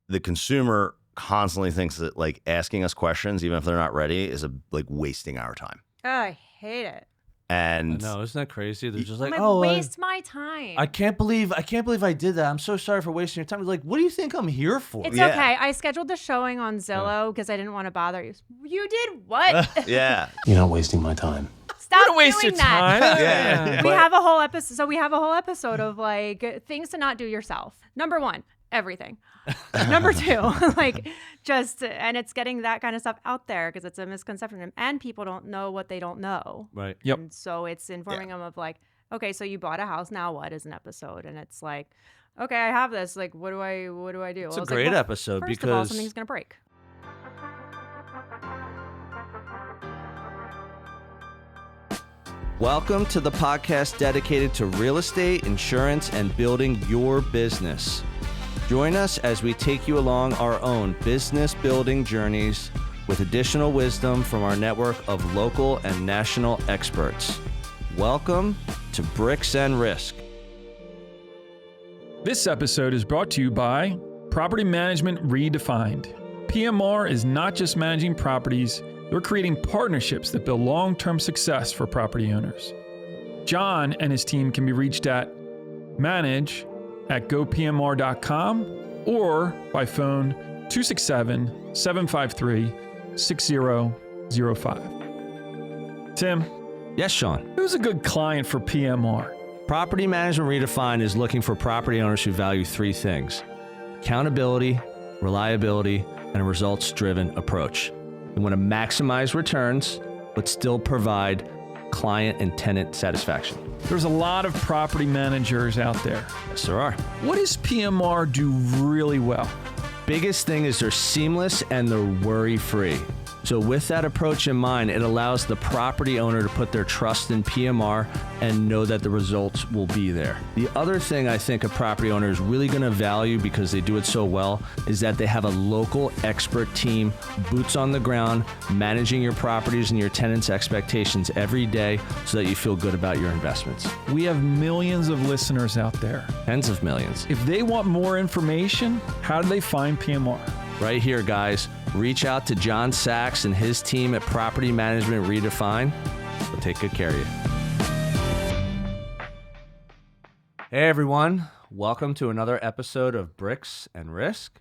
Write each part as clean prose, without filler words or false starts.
the consumer constantly thinks that like asking us questions, even if they're not ready, is like wasting our time. Oh, I hate it. And I know, isn't that crazy? They're just like, waste my time. I can't believe I did that. I'm so sorry for wasting your time. Like, what do you think I'm here for? It's okay. I scheduled the showing on Zillow because I didn't want to bother you. You did what? yeah. You're not wasting my time. Stop Don't waste doing your that. time. Yeah. We have a whole episode. So we have a whole episode of like things to not do yourself. Number 1, everything. Number 2, like and it's getting that kind of stuff out there because it's a misconception and people don't know what they don't know. Right. Yep. And so it's informing them of like, okay, so you bought a house. Now what is an episode? And it's like, okay, I have this. Like, what do I do? It's a great episode first of all, because something's gonna break. welcome to the podcast dedicated to real estate, insurance, and building your business. Join us as we take you along our own business building journeys with additional wisdom from our network of local and national experts. Welcome to Bricks and Risk. This episode is brought to you by Property Management Redefined. PMR is not just managing properties, they're creating partnerships that build long-term success for property owners. John and his team can be reached at manage@gopmr.com or by phone 267-753-6005. Tim, Yes, Sean. who's a good client for PMR? Property Management Redefined is looking for property owners who value 3 things: accountability, reliability, and a results-driven approach. They want to maximize returns, but still provide client and tenant satisfaction. There's a lot of property managers out there. Yes, there are. What does PMR do really well? Biggest thing is they're seamless and they're worry-free. So with that approach in mind, it allows the property owner to put their trust in PMR and know that the results will be there. The other thing I think a property owner is really going to value because they do it so well is that they have a local expert team, boots on the ground, managing your properties and your tenants' expectations every day so that you feel good about your investments. We have millions of listeners out there. Tens of millions. If they want more information, how do they find PMR? Right here, guys. Reach out to John Sachs and his team at Property Management Redefined. They'll take good care of you. Hey, everyone. Welcome to another episode of Bricks and Risk.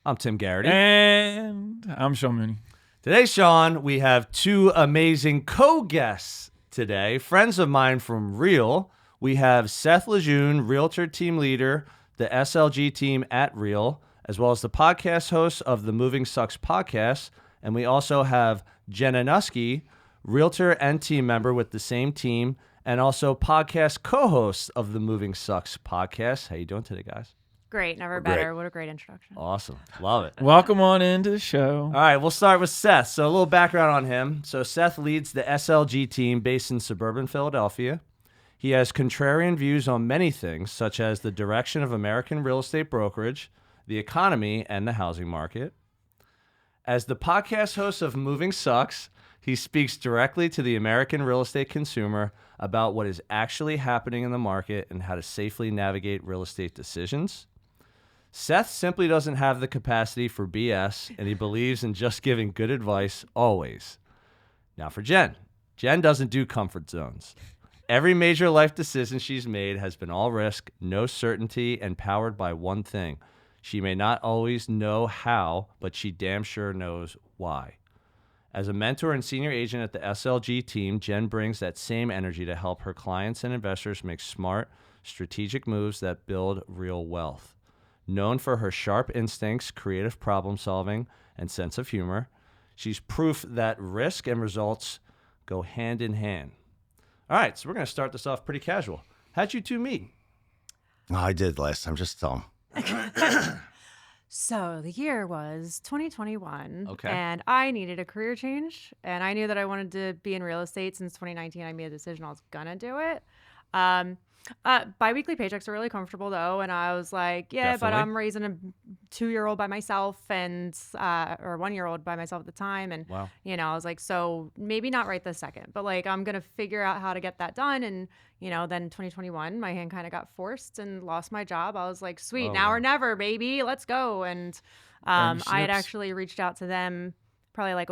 I'm Tim Garrity. And I'm Sean Mooney. Today, Sean, we have 2 amazing co-guests today, friends of mine from Real. We have Seth Lejeune, Realtor Team Leader, the SLG Team at Real, as well as the podcast host of the Moving Sucks podcast. And we also have Jenn Anusky, Realtor and team member with the same team, and also podcast co-host of the Moving Sucks podcast. How you doing today, guys? Great, never Great. better. What a great introduction. Awesome. Love it. Welcome on into the show. All right, we'll start with Seth. So a little background on him. So Seth leads the SLG team based in suburban Philadelphia. He has contrarian views on many things, such as the direction of American real estate brokerage, the economy, and the housing market. As the podcast host of Moving Sucks, he speaks directly to the American real estate consumer about what is actually happening in the market and how to safely navigate real estate decisions. Seth simply doesn't have the capacity for BS, and he believes in just giving good advice always. Now for Jenn. Jenn doesn't do comfort zones. Every major life decision she's made has been all risk, no certainty, and powered by one thing. She may not always know how, but she damn sure knows why. As a mentor and senior agent at the SLG team, Jenn brings that same energy to help her clients and investors make smart, strategic moves that build real wealth. Known for her sharp instincts, creative problem solving, and sense of humor, she's proof that risk and results go hand in hand. All right, so we're going to start this off pretty casual. How'd you 2 meet? Oh, I did last time. Just tell them. So the year was 2021, Okay. and I needed a career change, and I knew that I wanted to be in real estate since 2019. I made a decision I was gonna do it. Biweekly paychecks are really comfortable though, and I was like, yeah, but Definitely. I'm raising a 2-year-old by myself, and or 1-year-old by myself at the time, and Wow. I was like, so maybe not right this second, but like I'm gonna figure out how to get that done, and then 2021, my hand kind of got forced and lost my job. I was like, sweet, Oh, now wow. or never, baby, let's go. And I had Friendships. actually reached out to them probably like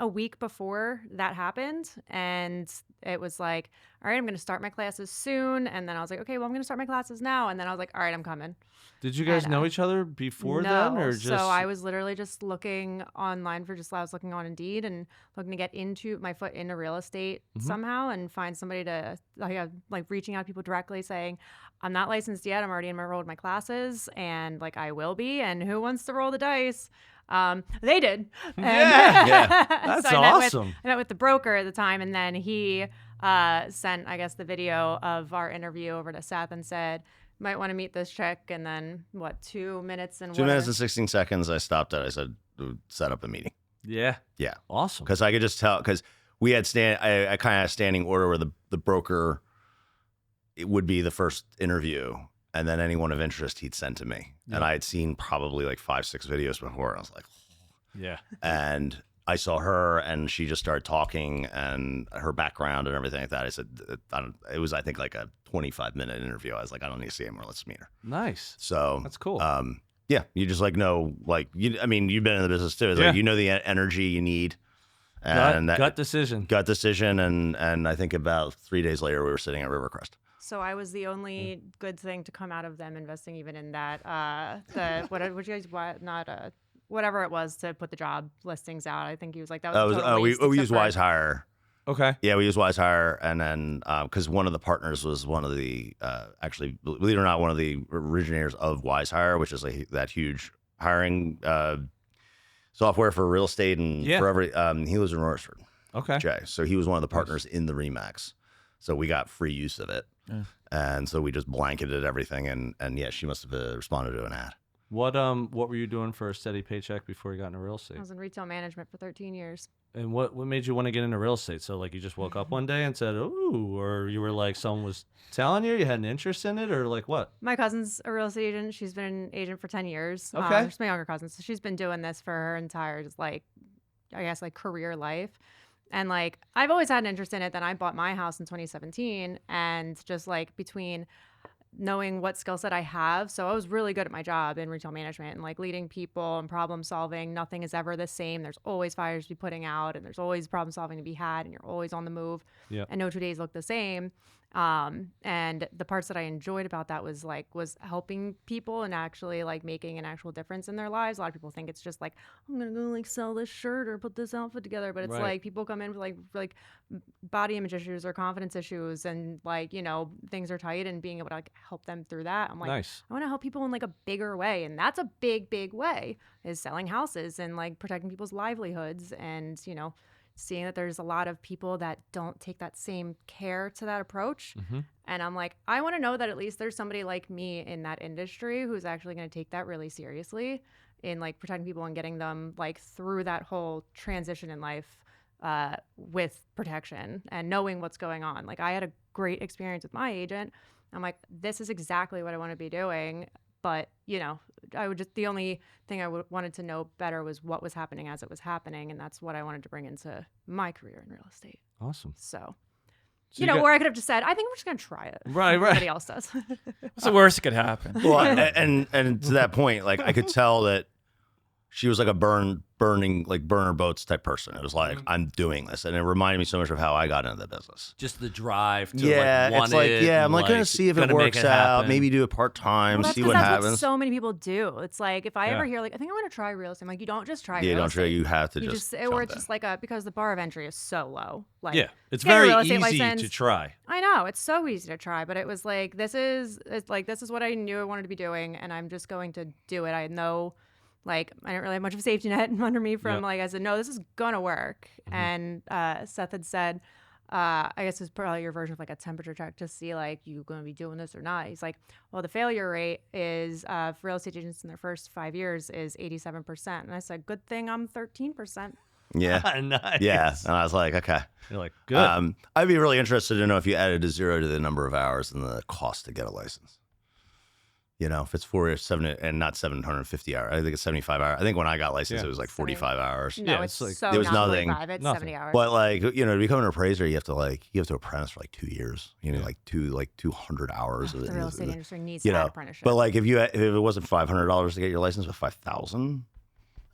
a week before that happened, and it was like, all right, I'm going to start my classes soon. And then I was like, okay, well, I'm going to start my classes now. And then I was like, all right, I'm coming. Did you guys And, know each other before no. then, or just? So I was literally just looking online I was looking on Indeed and looking to get my foot into real estate somehow and find somebody to, like reaching out to people directly saying, I'm not licensed yet. I'm already enrolled in my classes and like I will be. And who wants to roll the dice? They did. And Yeah. That's so awesome. I met with the broker at the time, and then he sent, I guess, the video of our interview over to Seth and said, might want to meet this chick. And then 2 minutes and 2 minutes and 16 seconds. I stopped it. I said, set up a meeting. Yeah. Yeah. Awesome. Because I could just tell, because we had I kind of had a standing order where the broker, it would be the first interview, and then anyone of interest he'd send to me. Yeah. And I had seen probably like 5-6 videos before. I was like, Yeah. and I saw her, and she just started talking, and her background and everything like that. I said, it was, I think, like a 25-minute interview. I was like, I don't need to see her more. Let's meet her. Nice. So That's cool. yeah, you just like know, like I mean, you've been in the business too. It's Yeah. like you know the energy you need, gut, and gut decision. gut decision, and I think about 3 days later we were sitting at Rivercrest. So I was the only good thing to come out of them investing even in that. Whatever it was to put the job listings out. I think he was like, that was a total waste, we except use for- Wise Hire. Okay. Yeah, we use Wise Hire, and then because one of the partners was one of the actually, believe it or not, one of the originators of Wise Hire, which is like that huge hiring software for real estate and for every. He lives in Royersford. Okay. Jay, so he was one of the partners in the Remax, so we got free use of it, and so we just blanketed everything, and yeah, she must have responded to an ad. What were you doing for a steady paycheck before you got into real estate? I was in retail management for 13 years. And what made you want to get into real estate? So like you just woke up one day and said, "Ooh," or you were like someone was telling you had an interest in it, or like what? My cousin's a real estate agent. She's been an agent for 10 years. Okay. She's my younger cousin. So she's been doing this for her entire, just like, I guess, like career life. And like, I've always had an interest in it. Then I bought my house in 2017, and just like between knowing what skill set I have. So I was really good at my job in retail management and like leading people and problem solving. Nothing is ever the same. There's always fires to be putting out, and there's always problem solving to be had, and you're always on the move. Yeah. And no 2 days look the same. And the parts that I enjoyed about that was helping people and actually like making an actual difference in their lives. A lot of people think it's just like, I'm gonna go like sell this shirt or put this outfit together, but it's Right. like people come in with like body image issues or confidence issues, and like, things are tight, and being able to like help them through that. I'm like, Nice. I want to help people in like a bigger way, and that's a big way, is selling houses and like protecting people's livelihoods, and seeing that there's a lot of people that don't take that same care to that approach. Mm-hmm. And I'm like, I want to know that at least there's somebody like me in that industry who's actually going to take that really seriously in like protecting people and getting them like through that whole transition in life with protection and knowing what's going on. Like, I had a great experience with my agent. I'm like, this is exactly what I want to be doing. But, the only thing I wanted to know better was what was happening as it was happening. And that's what I wanted to bring into my career in real estate. Awesome. So So got- where I could have just said, I think we're just going to try it. Right. Everybody else does. What's the worst that could happen? Well, and to that point, like I could tell that she was like a burner boats type person. It was like, I'm doing this, and it reminded me so much of how I got into the business. Just the drive to Yeah, like want it's like, it. yeah, I'm and, like gonna see if it gonna make works out. happen. Maybe do it part time, Well, see 'cause what that's happens. what so many people do. It's like, if I Yeah. ever hear like, I think I want to try real estate, I'm like, you don't just try Yeah, real don't try. estate. You have to You just or jump it's in. just like because the bar of entry is so low. Like, Yeah, it's get a very real estate easy license. to try. I know, it's so easy to try, but it was like, this is what I knew I wanted to be doing, and I'm just going to do it. I had no, like, I didn't really have much of a safety net under me from Yep. like, I said, no, this is gonna work. And Seth had said, I guess it's probably your version of like a temperature check to see like, you going to be doing this or not. He's like, well, the failure rate is for real estate agents in their first 5 years is 87%. And I said, good thing I'm 13%. Yeah. Nice. Yeah. And I was like, okay. You're like, good. I'd be really interested to know if you added a 0 to the number of hours and the cost to get a license. You know, if it's 4 or 7 and not 750 hours, I think it's 75 hours. I think when I got licensed, it was like 45 hours. No, Yeah, it's it's like- so there was not nothing. 45, it's Nothing. 70 hours. But like, you know, to become an appraiser, you have to apprentice for like 2 years. You know, like 200 hours. the real estate industry needs you to have know, apprenticeship. but like if it wasn't $500 to get your license, but 5,000,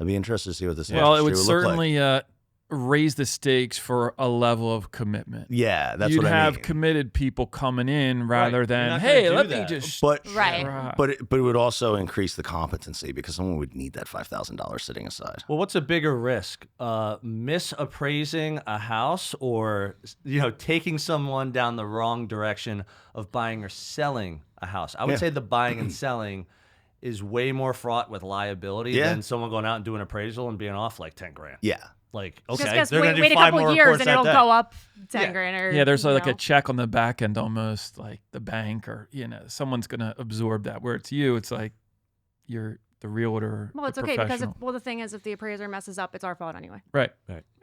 I'd be interested to see what this. Well, it would industry look like. certainly raise the stakes for a level of commitment. Yeah, that's You'd what I have mean. committed people coming in rather You're than, not gonna hey, do let me that. just. But Right. but it would also increase the competency because someone would need that $5,000 sitting aside. Well, what's a bigger risk? Misappraising a house or, you know, taking someone down the wrong direction of buying or selling a house? I would say the buying and selling is way more fraught with liability than someone going out and doing an appraisal and being off like 10 grand. Yeah. Like, just okay, guess, they're going to wait do a 5 couple more years reports and that it'll day. go up 10 Yeah. grand. Or, Yeah, there's you like know. a check on the back end almost, like the bank or, you know, someone's going to absorb that. Where it's you, it's like you're the realtor. Well, it's the okay because professional. the thing is, if the appraiser messes up, it's our fault anyway. Right.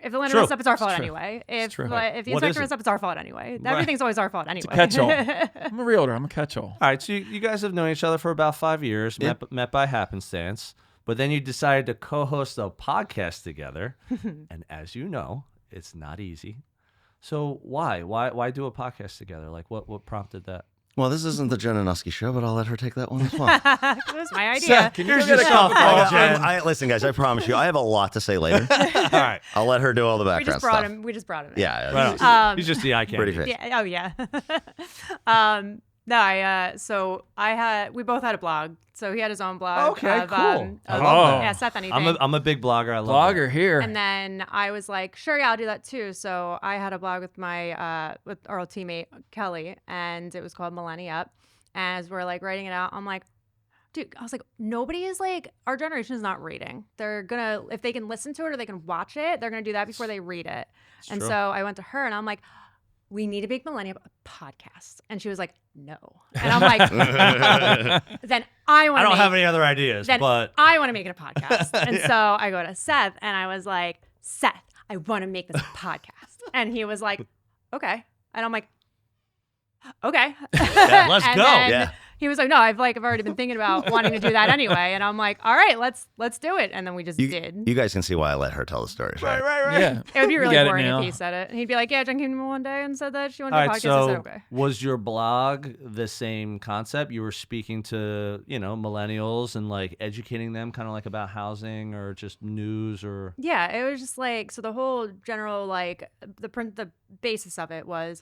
If the lender True. messes up, it's our fault It's true. anyway. If true. if the What inspector is it? messes up, it's our fault anyway. Everything's always our fault anyway. a catch-all. I'm a realtor. I'm a catch-all. All right, so you guys have known each other for about 5 years, met by happenstance, but then you decided to co-host a podcast together, and as you know, it's not easy. So why do a podcast together? Like, what prompted that? Well, this isn't the Jenn Anusky show, but I'll let her take that one as well. It was my idea. Here's your softball, Jen. Listen, guys, I promise you, I have a lot to say later. All right, I'll let her do all the We background just brought stuff. him. We just brought him. In. Yeah, right yeah. on. He's just the eye candy. Pretty fit. Yeah. Oh yeah. No, so we both had a blog. So he had his own blog. Okay, cool. I love that. Yeah, Seth Anything. I'm a big blogger. I love Blogger that. here. And then I was like, sure, yeah, I'll do that too. So I had a blog with my with our old teammate Kelly, and it was called Millennia Up. As we're like writing it out, I'm like, dude, I was like, nobody is like, our generation is not reading. They're gonna, if they can listen to it or they can watch it, they're gonna do that before they read it. And true. so I went to her and I'm like, we need to make Millennium a podcast. And she was like, no. And I'm like, then I want I to don't have any other ideas, then but I want to make it a podcast. And so I go to Seth and I was like, Seth, I want to make this a podcast. And he was like, okay. And I'm like, okay. let's And go. then Yeah. He was like, no, I've already been thinking about wanting to do that anyway. And I'm like, all right, let's do it. And then we just did. You guys can see why I let her tell the stories, right? Yeah. It would be We really get it boring now. if he said it. And he'd be like, yeah, Jenn came to me one day and said that she wanted all to do a right. podcast. I said, So okay. was your blog the same concept? You were speaking to, you know, millennials and like educating them kind of like about housing or just news or Yeah, it was just like, so the whole general, like the basis of it was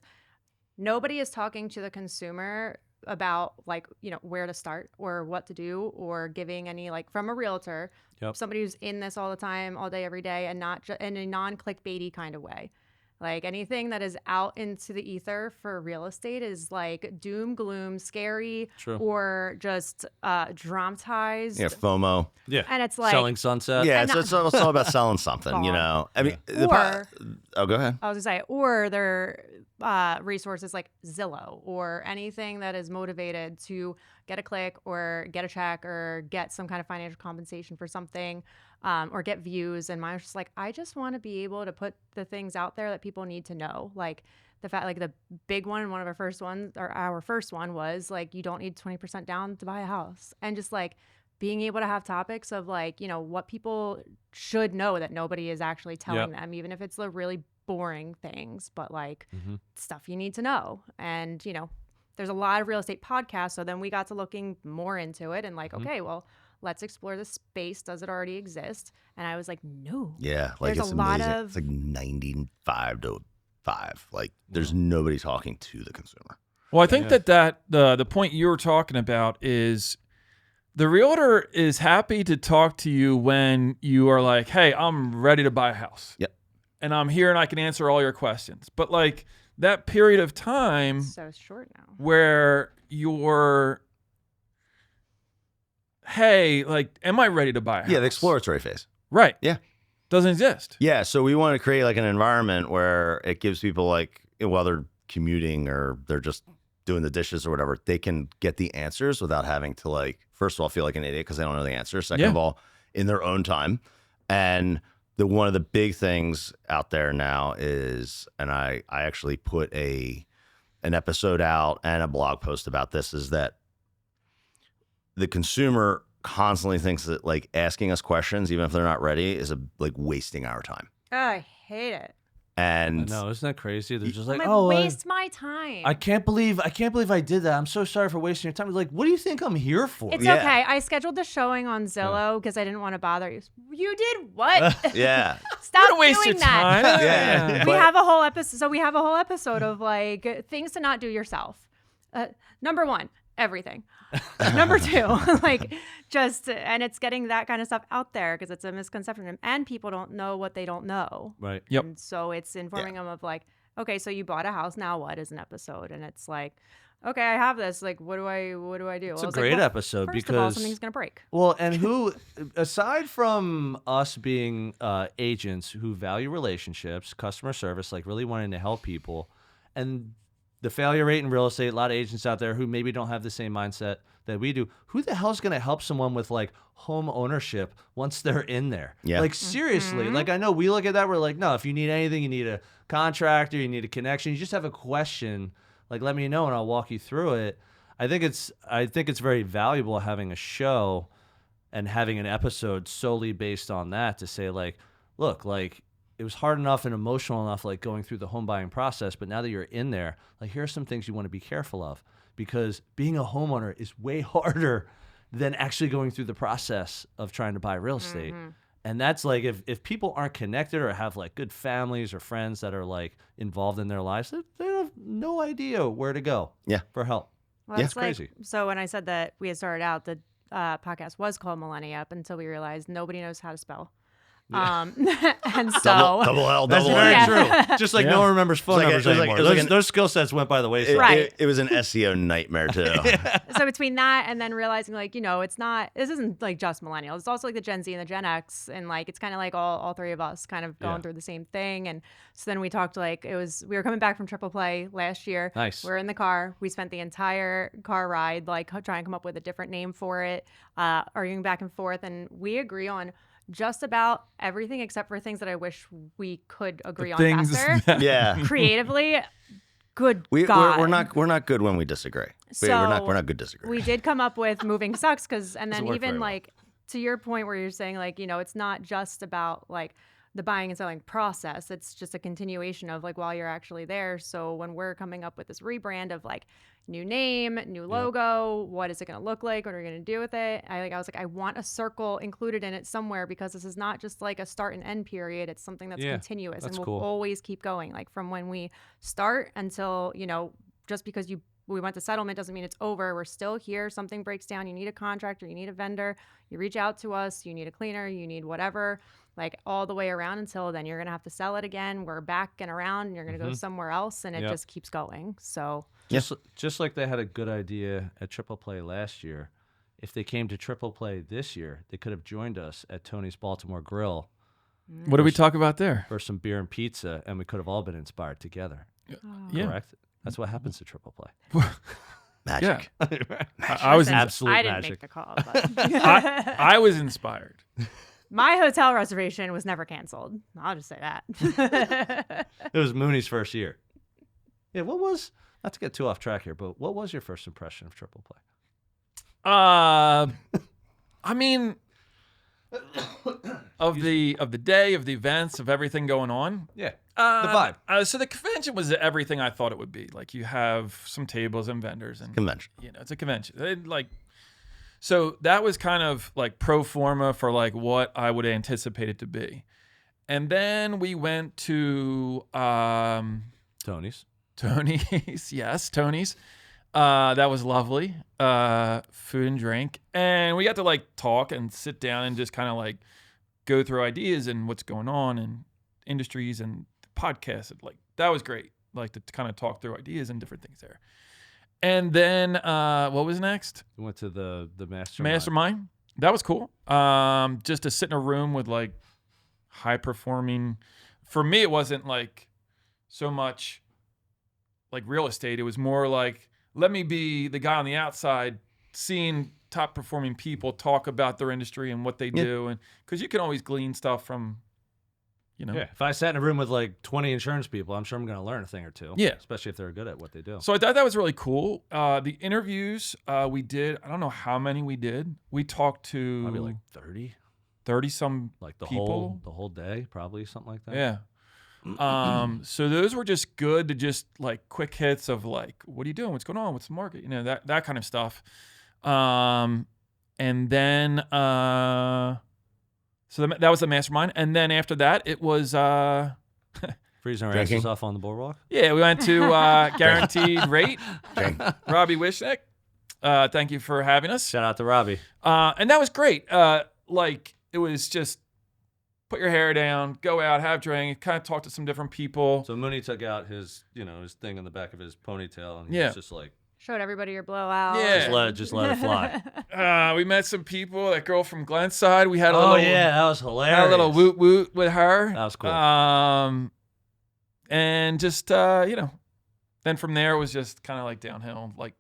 nobody is talking to the consumer about like, you know, where to start or what to do or giving any like from a realtor, somebody who's in this all the time, all day, every day, and not in a non-clickbaity kind of way. Like anything that is out into the ether for real estate is like doom, gloom, scary, True. or just dramatized. Yeah, FOMO. yeah, And it's like, selling sunset. Yeah, And it's all about selling something, you know. I mean, oh, go ahead. I was gonna say, or their resources like Zillow or anything that is motivated to get a click or get a check or get some kind of financial compensation for something, or get views. And mine was just like, I just want to be able to put the things out there that people need to know, like the fact, like the big one of our first ones, or our first one was like, you don't need 20% down to buy a house, and just like being able to have topics of like, you know, what people should know that nobody is actually telling them, even if it's the really boring things, but like stuff you need to know. And, you know, there's a lot of real estate podcasts. So then we got to looking more into it and like, okay, well, let's explore the space. Does it already exist? And I was like, no. Yeah, like There's it's a lot amazing. of- It's like 95 to 5. Like there's nobody talking to the consumer. Well, I think that the point you were talking about is the realtor is happy to talk to you when you are like, hey, I'm ready to buy a house. Yep. And I'm here and I can answer all your questions. But like that period of time So short now. where you're, hey, like, am I ready to buy a house? Yeah, the exploratory phase. Right. Yeah. Doesn't exist. Yeah, so we want to create like an environment where it gives people like, while they're commuting or they're just doing the dishes or whatever, they can get the answers without having to like, first of all, feel like an idiot because they don't know the answer. Second of all, in their own time. And one of the big things out there now is, and I actually put an episode out and a blog post about this, is that the consumer constantly thinks that like asking us questions, even if they're not ready, is like wasting our time. Oh, I hate it. And No, isn't that crazy? They're just like, I'm oh, waste my time. I can't believe I did that. I'm so sorry for wasting your time. It's like, what do you think I'm here for? It's Yeah. okay. I scheduled the showing on Zillow because I didn't want to bother you. You did what? yeah, Stop Don't waste doing your that. time. Yeah. We have a whole episode. So we have a whole episode of like things to not do yourself. Number one, everything. Number two, like and it's getting that kind of stuff out there because it's a misconception and people don't know what they don't know. Right. Yep. And so it's informing them of like, okay, so you bought a house. Now what is an episode? And it's like, okay, I have this. Like, what do I do? It's I a was great like, well, episode first of all, because something's gonna break. well, and who aside from us being agents who value relationships, customer service, like really wanting to help people, and the failure rate in real estate, a lot of agents out there who maybe don't have the same mindset that we do. Who the hell is going to help someone with like home ownership once they're in there? Yeah. Like seriously, like I know we look at that. We're like, no, if you need anything, you need a contractor, you need a connection, you just have a question, like let me know and I'll walk you through it. I think it's very valuable having a show and having an episode solely based on that to say like, look, like it was hard enough and emotional enough, like going through the home buying process. But now that you're in there, like here are some things you want to be careful of, because being a homeowner is way harder than actually going through the process of trying to buy real estate. And that's like, if people aren't connected or have like good families or friends that are like involved in their lives, they have no idea where to go for help. Well, Yeah, it's it's crazy. So when I said that we had started out, the podcast was called Millennia Up until we realized nobody knows how to spell. And so double L, That's double very L. true. Just like no one remembers phone It's like- numbers it was like- anymore. it was like Those skill sets went by the wayside. Right. It was an SEO nightmare too. so between that and then realizing like, this isn't like just millennials. It's also like the Gen Z and the Gen X. And like, it's kind of like all three of us kind of going through the same thing. And so then we talked like, we were coming back from Triple Play last year. Nice. We're in the car. We spent the entire car ride, like trying to come up with a different name for it, arguing back and forth. And we agree on just about everything except for things that I wish we could agree on Things faster. Yeah. Creatively, good We're God. not good when we disagree. So we're not good disagreeing. we did come up with moving sucks and then work very even well. like to your point where you're saying like, it's not just about like the buying and selling process. It's just a continuation of like while you're actually there. So when we're coming up with this rebrand of like new name, new logo, what is it going to look like? What are we going to do with it? I was like, I want a circle included in it somewhere because this is not just like a start and end period. It's something that's continuous that's and cool. will always keep going. Like from when we start until, just because we went to settlement doesn't mean it's over. We're still here. Something breaks down. You need a contractor. You need a vendor. You reach out to us. You need a cleaner. You need whatever, like all the way around until then you're going to have to sell it again. We're back and around and you're going to go somewhere else. And it just keeps going. So Just like they had a good idea at Triple Play last year, if they came to Triple Play this year, they could have joined us at Tony's Baltimore Grill What did we talk about there? for some beer and pizza, and we could have all been inspired together. Yeah. Correct? That's what happens to Triple Play. Magic. I was Listen, absolute I didn't magic. make the call. But I was inspired. my hotel reservation was never canceled. I'll just say that. It was Mooney's first year. Yeah, not to get too off track here, but what was your first impression of Triple Play? I mean, of the day, of the events, of everything going on. Yeah, the vibe. So the convention was everything I thought it would be. Like you have some tables and vendors, and Convention. it's a convention. So that was kind of like pro forma for like what I would anticipate it to be. And then we went to Tony's. yes, Tony's. That was lovely. Food and drink. And we got to like talk and sit down and just kind of like go through ideas and what's going on in industries and podcasts. Like that was great. Like to kind of talk through ideas and different things there. And then what was next? We went to the mastermind. Mastermind. That was cool. Just to sit in a room with like high performing. For me, it wasn't like so much like real estate. It was more like, let me be the guy on the outside seeing top performing people talk about their industry and what they do. And because you can always glean stuff from you know. Yeah, if I sat in a room with like 20 insurance people, I'm sure I'm going to learn a thing or two. Yeah. Especially if they're good at what they do. So I thought that was really cool. The interviews we did, I don't know how many we did. We talked to Probably like 30. 30 some Like the people. whole day, probably something like that. Yeah. So those were just good to just like quick hits of like, what are you doing? What's going on? What's the market? You know, that kind of stuff. And then so that was the mastermind. And then after that, it was Freezing our Drinking. asses off on the boardwalk. yeah, we went to Guaranteed Rate. Drink. Robbie Wishnick, thank you for having us. Shout out to Robbie. And that was great. Like it was just put your hair down, go out, have a drink, kind of talk to some different people. So Mooney took out his, his thing in the back of his ponytail, and he Yeah. was just like, Showed everybody your blowout. Yeah. just let it fly. We met some people. That girl from Glenside. We had a Oh little yeah, that was hilarious. had a little woot woot with her. That was cool. And just then from there it was just kind of like downhill, like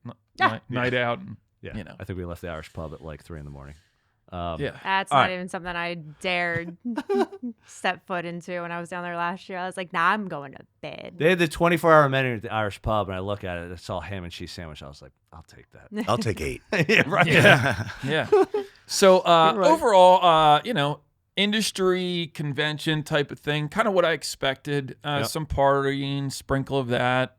night out. And, Yeah, you know. I think we left the Irish pub at like 3 a.m. Yeah. That's All not right. even something I dared step foot into when I was down there last year. I was like, nah, I'm going to bed. They had the 24-hour menu at the Irish pub, and I look at it, it's all ham and cheese sandwich. I was like, I'll take that. I'll take 8. Yeah, right. Yeah. So overall, industry convention type of thing, kind of what I expected. Some partying, sprinkle of that.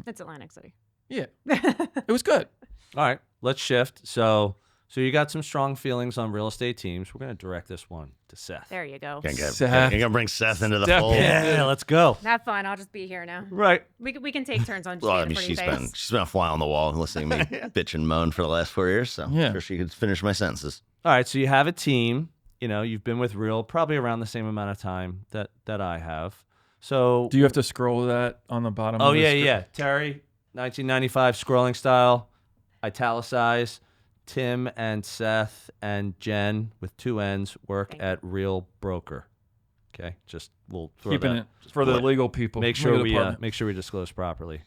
It's Atlantic City. Yeah, it was good. All right, let's shift. So you got some strong feelings on real estate teams. We're going to direct this one to Seth. There you go. Seth. You're gonna bring Seth into the Step fold. in. Yeah, let's go. Have fun. I'll just be here now. Right. We can take turns on Well, I being a mean, pretty she's face. been a fly on the wall listening to me bitch and moan for the last 4 years, so Yeah. I'm sure she could finish my sentences. All right, so you have a team. You've been with Real probably around the same amount of time that I have. So Do you have to scroll that on the bottom? Oh of the yeah, screen? yeah. Terry, 1995 scrolling style, italicize. Tim and Seth and Jenn with 2 N's work at Real Broker. Okay, just we'll throw Keeping that. it for the legal people. Make sure legal we disclose properly.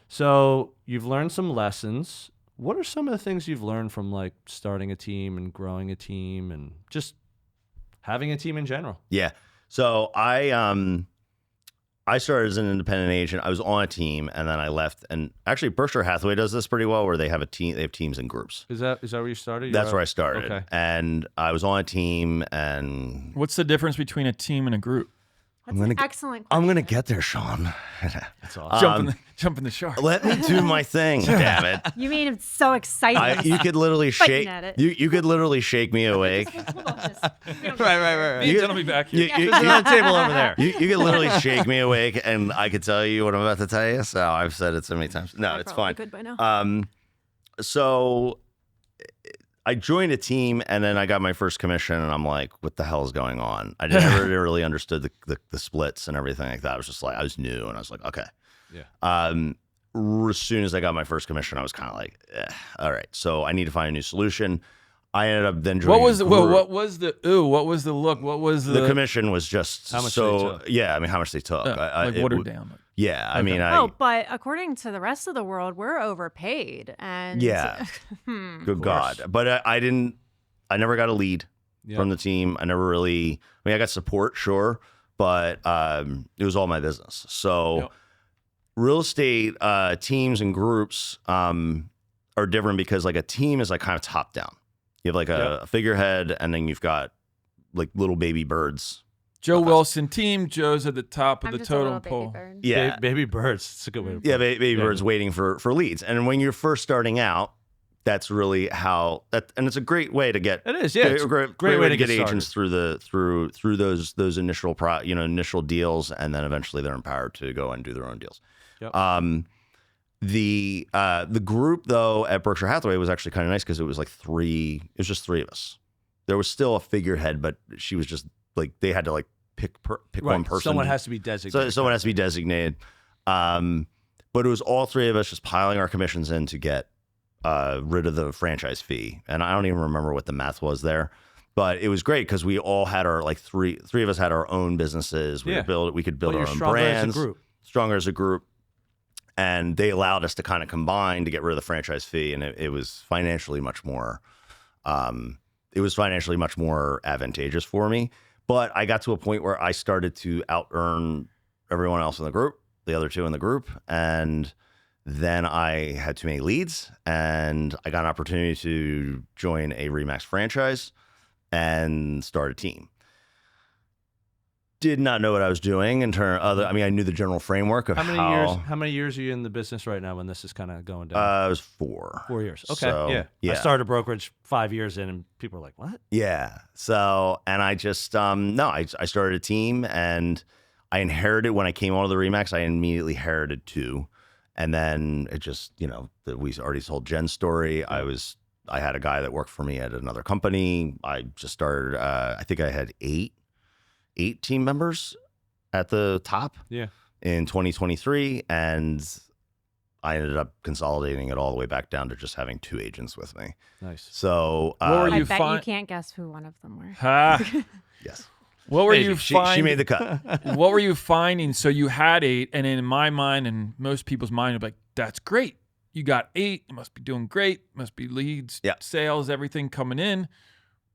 So you've learned some lessons. What are some of the things you've learned from like starting a team and growing a team and just having a team in general? Yeah. So I started as an independent agent. I was on a team, and then I left. And actually, Berkshire Hathaway does this pretty well, where they have a team. They have teams in groups. Is that where you started? That's where I started. Okay. And I was on a team, and What's the difference between a team and a group? That's gonna an get- excellent I'm question. gonna get there, Sean. That's awesome. Jump in the shark. Let me do my thing, damn it. You mean it's so exciting. You could literally Fighting shake. at it. You could literally shake me awake. Right. Me and Jen will be back here. You, There's another table over there. you could literally shake me awake, and I could tell you what I'm about to tell you. So I've said it so many times. No, I it's probably fine. could by now. So I joined a team, and then I got my first commission, and I'm like, what the hell is going on? I never really understood the splits and everything like that. I was just like, I was new, and I was like, okay. Yeah. As soon as I got my first commission, I was kind of like, all right. So I need to find a new solution. I ended up then joining. What was the what was the look? What was the commission was just How much so they took. yeah. I mean, how much they took? like it watered would- down? Yeah, I Okay. mean, But according to the rest of the world, we're overpaid. And Yeah. good God. But I never got a lead Yeah. from the team. I never really. I mean, I got support, sure, but it was all my business. So. Yep. Real estate teams and groups are different because like a team is like kind of top down. You have like a figurehead, and then you've got like little baby birds. Joe Wilson team. Joe's at the top of I'm the just a little totem baby pole. bird. Yeah, Baby birds. It's a good way to put yeah, it. baby birds waiting for leads. And when you're first starting out, that's really how that. And it's a great way to get. It is, yeah. It's a great way to get agents through those initial initial deals, and then eventually they're empowered to go and do their own deals. Yep. The group though at Berkshire Hathaway was actually kind of nice because it was like three. It was just 3 of us. There was still a figurehead, but she was just like they had to like pick one person. Someone has to be designated. So someone has to be designated. But it was all 3 of us just piling our commissions in to get rid of the franchise fee. And I don't even remember what the math was there. But it was great because we all had our like three of us had our own businesses. We could build our own brands. Stronger as a group. And they allowed us to kind of combine to get rid of the franchise fee, and it was financially much more. It was financially much more advantageous for me. But I got to a point where I started to out earn everyone else in the group, the other two in the group, and then I had too many leads, and I got an opportunity to join a Remax franchise and start a team. Did not know what I was doing in terms of I mean, I knew the general framework of How many years are you in the business right now when this is kind of going down? It was 4. 4 years. Okay. So, yeah. I started a brokerage 5 years in, and people were like, "What?" Yeah. So, and I just I started a team, and I inherited when I came onto the Remax. I immediately inherited 2, and then it just we already told Jen's story. I had a guy that worked for me at another company. I just started. I think I had 8 team members at the top in 2023, and I ended up consolidating it all the way back down to just having 2 agents with me. Nice. So I bet you can't guess who one of them were. Yes. What were you finding? She made the cut. What were you finding? So you had 8, and in my mind and most people's mind, like, that's great. You got 8. You must be doing great. Must be leads, sales, everything coming in.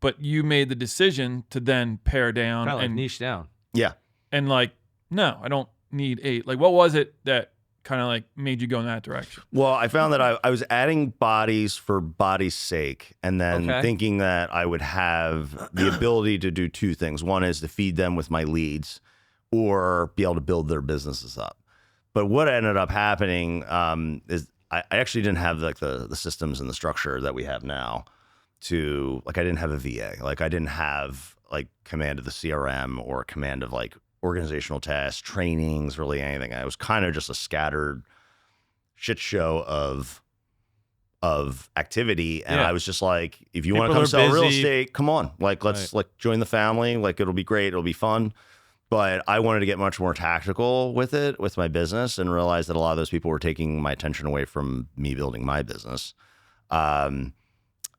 But you made the decision to then pare down Kinda and like niche down. Yeah. And like, no, I don't need 8. Like, what was it that kind of like made you go in that direction? Well, I found that I was adding bodies for body's sake, and then thinking that I would have the ability to do 2 things. One is to feed them with my leads, or be able to build their businesses up. But what ended up happening is I actually didn't have like the systems and the structure that we have now. I didn't have a VA. Like, I didn't have like command of the CRM or command of like organizational tasks, trainings, really anything. I was kind of just a scattered shit show of activity. And I was just like, if you want to come sell real estate, come on. Like, let's like join the family. Like, it'll be great. It'll be fun. But I wanted to get much more tactical with it, with my business, and realize that a lot of those people were taking my attention away from me building my business.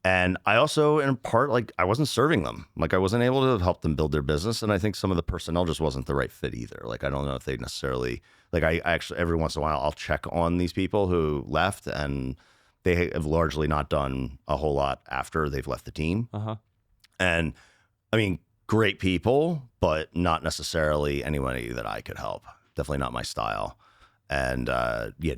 And I also, in part, like, I wasn't serving them. Like, I wasn't able to help them build their business. And I think some of the personnel just wasn't the right fit either. Like, I don't know if they necessarily, like, I actually, every once in a while, I'll check on these people who left, and they have largely not done a whole lot after they've left the team. And I mean, great people, but not necessarily anybody that I could help. Definitely not my style. And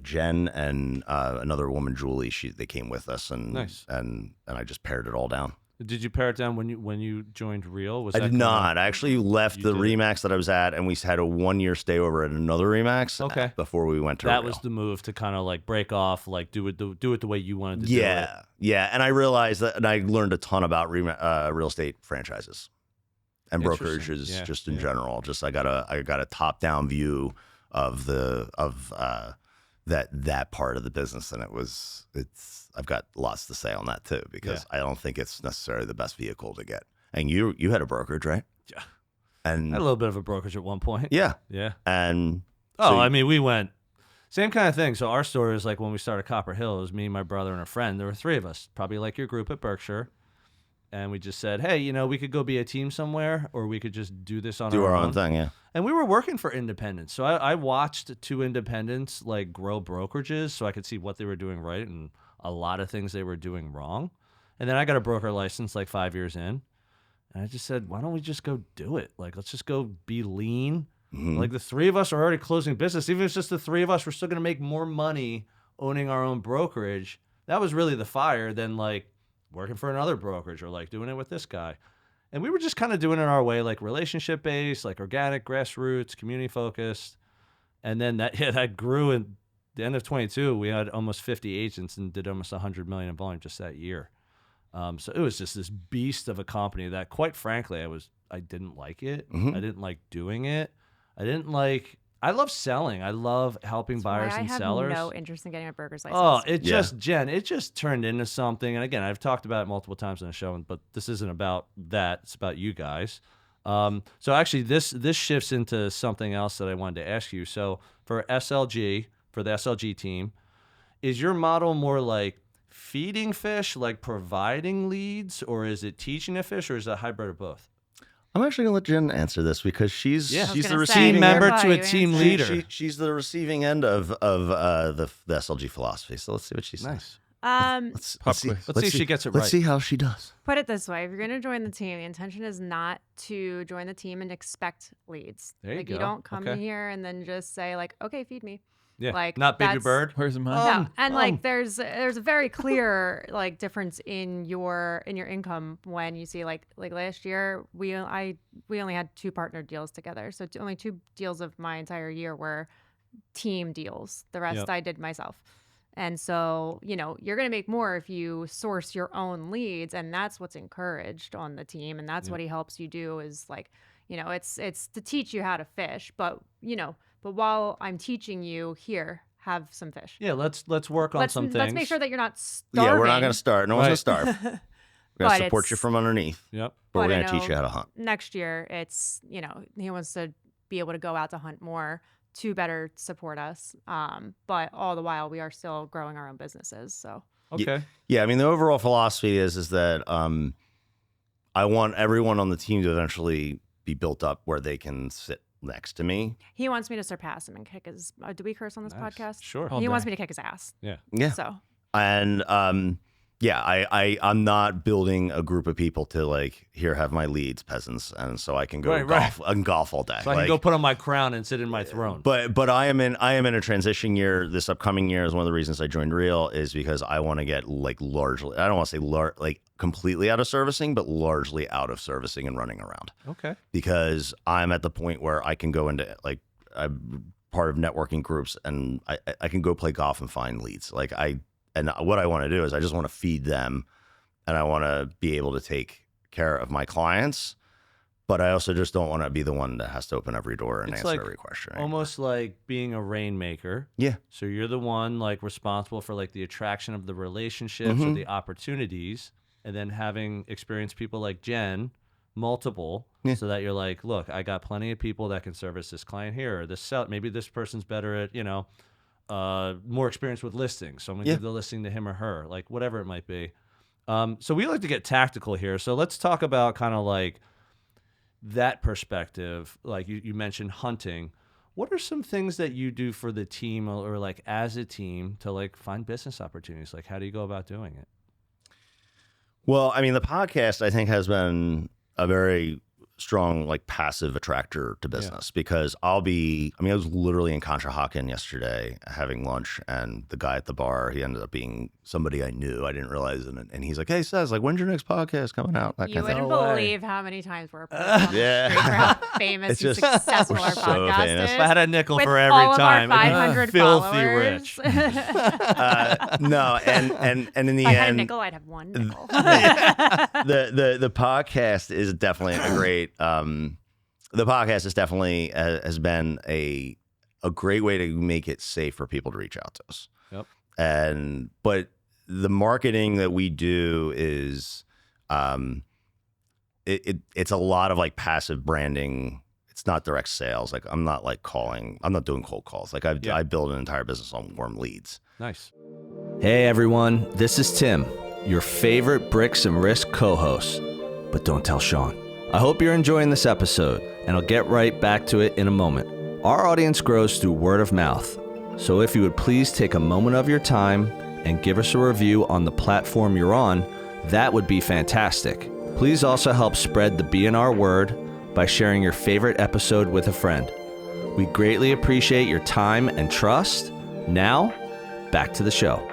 Jenn and another woman, Julie, they came with us, and and I just pared it all down. Did you pare it down when you joined Real? I did not. I actually left the Remax that I was at, and we had a 1-year stay over at another Remax. Before we went to Real. That was the move to kind of like break off, like do it the way you wanted to do it. Yeah. And I realized that, and I learned a ton about real estate franchises and brokerages just in general. Just I got a top down view of that part of the business, and I've got lots to say on that too, because I don't think it's necessarily the best vehicle to get. And you had a brokerage, right? Yeah. And I had a little bit of a brokerage at one point. Yeah. And I mean, we went same kind of thing. So our story is like when we started Copper Hill, it was me, my brother, and a friend. There were 3 of us, probably like your group at Berkshire. And we just said, hey, we could go be a team somewhere, or we could just do this on our own thing. Yeah. And we were working for independents. So I watched 2 independents like grow brokerages, so I could see what they were doing right and a lot of things they were doing wrong. And then I got a broker license like 5 years in. And I just said, why don't we just go do it? Like, let's just go be lean. Like, the 3 of us are already closing business. Even if it's just the 3 of us, we're still going to make more money owning our own brokerage. That was really the fire than like working for another brokerage or like doing it with this guy. And we were just kind of doing it our way, like relationship based, like organic, grassroots, community focused. And then that grew. In the end of 22, we had almost 50 agents and did almost 100 million in volume just that year. So it was just this beast of a company that, quite frankly, I didn't like it. I didn't like doing it. I love selling. I love helping buyers and sellers. I have no interest in getting a broker's license. Jen, it just turned into something. And again, I've talked about it multiple times on the show, but this isn't about that. It's about you guys. So actually, this shifts into something else that I wanted to ask you. So for the SLG team, is your model more like feeding fish, like providing leads, or is it teaching a fish, or is it a hybrid of both? I'm actually gonna let Jenn answer this, because she's the receiving team member to a team leader. She's the receiving end of the SLG philosophy. So let's see what she says. Nice. Let's see. Let's see if she gets it Let's right. see how she does. Put it this way: if you're going to join the team, the intention is not to join the team and expect leads. There you like go. you don't come Okay. here and then just say like, "Okay, feed me." Yeah. Like Not baby that's- bird. Where's mine? No, and like there's a very clear like difference in your income when you see like last year we only had 2 partner deals together, so only 2 deals of my entire year were team deals. The rest Yep. I did myself. And so, you're going to make more if you source your own leads, and that's what's encouraged on the team, and that's what he helps you do is like, it's to teach you how to fish, but while I'm teaching you, here, have some fish. Yeah, let's work on some things. Let's make sure that you're not starving. Yeah, we're not going to start. No one's going to starve. We're going But to support you it's- from underneath. Yep. But we're But I going to teach know you how to hunt. Next year, it's, he wants to be able to go out to hunt more to better support us. But all the while, we are still growing our own businesses. So Okay. Yeah, I mean, the overall philosophy is that I want everyone on the team to eventually be built up where they can sit next to me. he wants me to surpass him and kick his. Do we curse on this Nice. podcast? Sure. All He wants day. me to kick his ass. Yeah. Yeah. So And I'm not building a group of people to like, here, have my leads, peasants, and so I can go Right, golf and golf all day. So I can go put on my crown and sit in my throne. But I am in a transition year. This upcoming year is one of the reasons I joined Real is because I want to get like largely, I don't want to say like completely out of servicing, but largely out of servicing and running around. Okay. Because I'm at the point where I can go into like I'm part of networking groups and I can go play golf and find leads. And what I want to do is I just want to feed them and I want to be able to take care of my clients. But I also just don't want to be the one that has to open every door and It's answer like every question. Almost like being a rainmaker. Yeah. So you're the one like responsible for like the attraction of the relationships or the opportunities, and then having experienced people like Jenn, multiple, so that you're like, look, I got plenty of people that can service this client here, or this maybe this person's better at, more experience with listings. So I'm gonna give the listing to him or her, like whatever it might be. So we like to get tactical here. So let's talk about kind of like that perspective. Like you mentioned hunting. What are some things that you do for the team or like as a team to like find business opportunities? Like how do you go about doing it? Well, I mean, the podcast I think has been a very strong like passive attractor to business because I was literally in Conshohocken yesterday having lunch, and the guy at the bar, he ended up being somebody I knew. I didn't realize it, and he's like, "Hey, Seth, like, when's your next podcast coming out?" That you kind of thing. wouldn't No way. believe how many times we're posted on the Yeah. street for how famous It's and just- successful we're our so podcast famous. is. If I had a nickel with for every all time, of our it'd 500 be filthy followers. rich. No, and in the If I had a end, nickel, I'd have 1 nickel. the podcast is definitely a great. The podcast is definitely has been a great way to make it safe for people to reach out to us. Yep. But the marketing that we do is, it's a lot of like passive branding. It's not direct sales. Like I'm not doing cold calls. Like I build an entire business on warm leads. Nice. Hey everyone, this is Tim, your favorite Bricks and Risk co-host. But don't tell Sean. I hope you're enjoying this episode, and I'll get right back to it in a moment. Our audience grows through word of mouth, so if you would please take a moment of your time and give us a review on the platform you're on, that would be fantastic. Please also help spread the B&R word by sharing your favorite episode with a friend. We greatly appreciate your time and trust. Now, back to the show.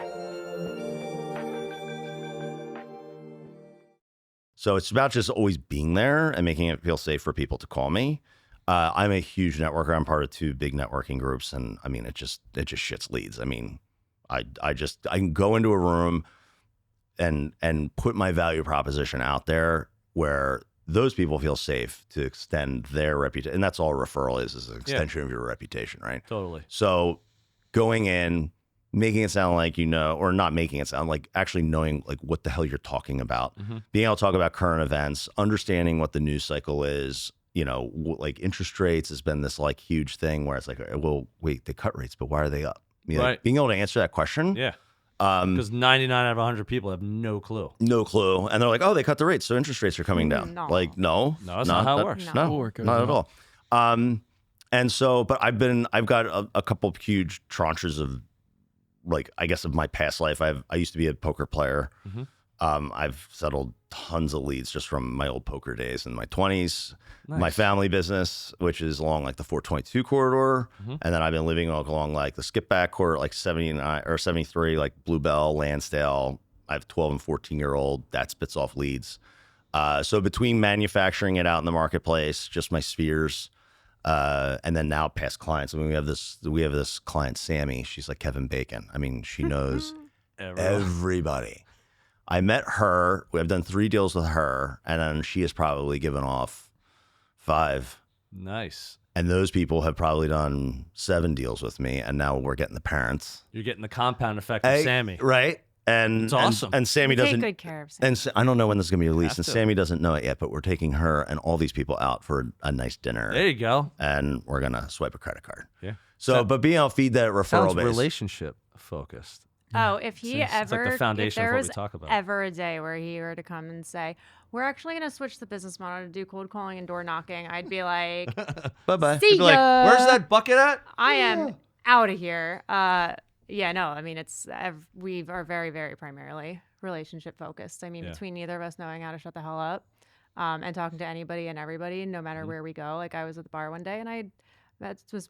So it's about just always being there and making it feel safe for people to call me. I'm a huge networker. I'm part of 2 big networking groups, and I mean, it just shits leads. I mean, I can go into a room and put my value proposition out there where those people feel safe to extend their reputation, and that's all referral is an extension of your reputation, right? Totally. So going in, making it sound like or not making it sound like actually knowing like what the hell you're talking about, being able to talk about current events, understanding what the news cycle is, like interest rates has been this like huge thing where it's like, well, wait, they cut rates, but why are they up? Right. Being able to answer that question. Yeah. Because 99 out of 100 people have no clue. No clue. And they're like, oh, they cut the rates, so interest rates are coming down. No. Like, no. No, that's not how it works. No, Schoolwork goes not at on. all. And so, but I've got a couple of huge tranches of like, I guess of my past life, I used to be a poker player. I've settled tons of leads just from my old poker days in my 20s. Nice. My family business, which is along like the 422 corridor. And then I've been living along like the skip back corridor, like 79 or 73, like Bluebell, Lansdale. I have 12 and 14-year-old that spits off leads. So between manufacturing it out in the marketplace, just my spheres, and then now past clients. I mean, we have this client, Sammy. She's like Kevin Bacon. I mean, she knows everybody. I met her. I've done 3 deals with her, and then she has probably given off 5. Nice. And those people have probably done 7 deals with me, and now we're getting the parents. You're getting the compound effect of Sammy. Right? And it's awesome. And Sammy Take doesn't. good care of Sammy. And I don't know when this is going to be released, and to. Sammy doesn't know it yet, but we're taking her and all these people out for a nice dinner. There you go. And we're going to swipe a credit card. Yeah. So, but being able to feed that referral Sounds base. relationship focused. Oh, if he It's ever, like the foundation if there of what was we talk about. ever a day where he were to come and say, we're actually going to switch the business model to do cold calling and door knocking, I'd be like, Bye-bye. see Be like, ya. where's that bucket at? I am out of here. Yeah, no, I mean, we are very, very primarily relationship focused. I mean, Yeah. between neither of us knowing how to shut the hell up and talking to anybody and everybody, no matter where we go. Like, I was at the bar one day and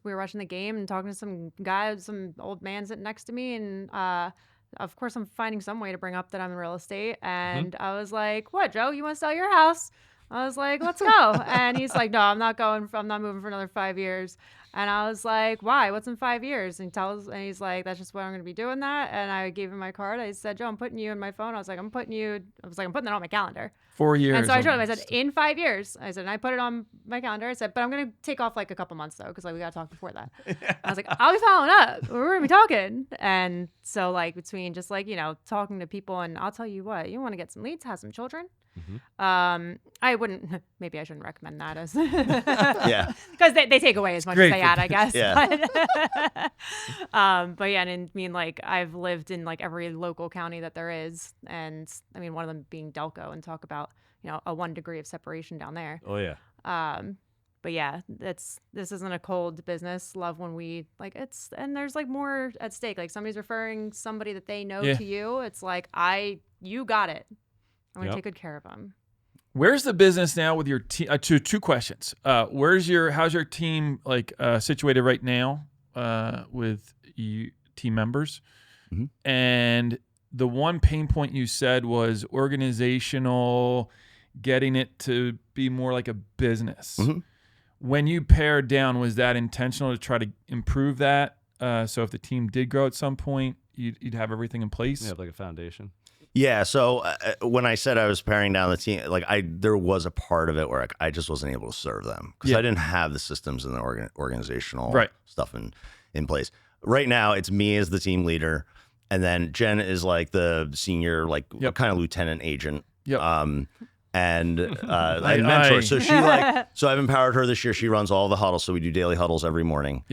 we were watching the game and talking to some guy, some old man sitting next to me, and of course I'm finding some way to bring up that I'm in real estate, and I was like, what, Joe, you want to sell your house? I was like, let's go. And he's like, no, I'm not moving for another 5 years. And I was like, why? What's in 5 years? And he's like, that's just what I'm going to be doing that. And I gave him my card. I said, Joe, I'm putting you in my phone. I was like, I'm putting that on my calendar. 4 years. And so I showed him, I said, almost. in 5 years. I said, and I put it on my calendar. I said, but I'm going to take off like a couple months though, because like we got to talk before that. I was like, I'll be following up. We're going to be talking. And so like between just like, talking to people, and I'll tell you what, you want to get some leads, have some children. I wouldn't, maybe I shouldn't recommend that as Yeah. because they take away as much great as they for add, I guess. Yeah. But yeah, and I mean, like, I've lived in like every local county that there is, and I mean, one of them being Delco, and talk about a 1 degree of separation down there. Oh, yeah. But yeah, this isn't a cold business. Love when we like and there's like more at stake. Like somebody's referring somebody that they know to you. It's like you got it. I'm gonna take good care of them. Where's the business now with your team? Two questions. How's your team like situated right now with you team members? And the one pain point you said was organizational, getting it to be more like a business. When you pared down, was that intentional to try to improve that? So if the team did grow at some point, you'd have everything in place? Yeah, like a foundation. Yeah. So when I said I was paring down the team, like there was a part of it where I just wasn't able to serve them because I didn't have the systems and the organizational stuff in place. Right now, it's me as the team leader, and then Jenn is like the senior, like kind of lieutenant agent. And I mentor. So so I've empowered her this year. She runs all the huddles. So we do daily huddles every morning.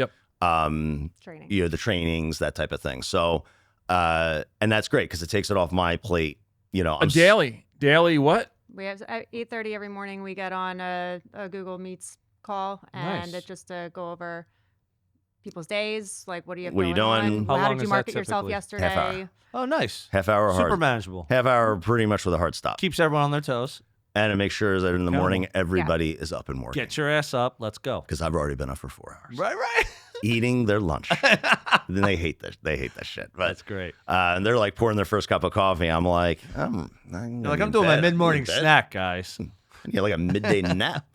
Training. The trainings, that type of thing. So. And that's great because it takes it off my plate. Daily what? We have at 8:30 every morning. We get on a Google Meets call, and it's just to go over people's days. Like, what are you doing? On? How How long did you is that market yourself typically? yesterday? Half hour. Oh, nice. Half hour hard. Super manageable. Half hour pretty much with a hard stop. Keeps everyone on their toes. And it makes sure that in the morning, everybody is up and working. Get your ass up. Let's go. Because I've already been up for 4 hours. Right. Eating their lunch. Then they hate that. They hate that shit. But, That's great. And they're like pouring their first cup of coffee. I'm like, I'm doing my mid-morning snack, guys. Yeah, like a midday nap.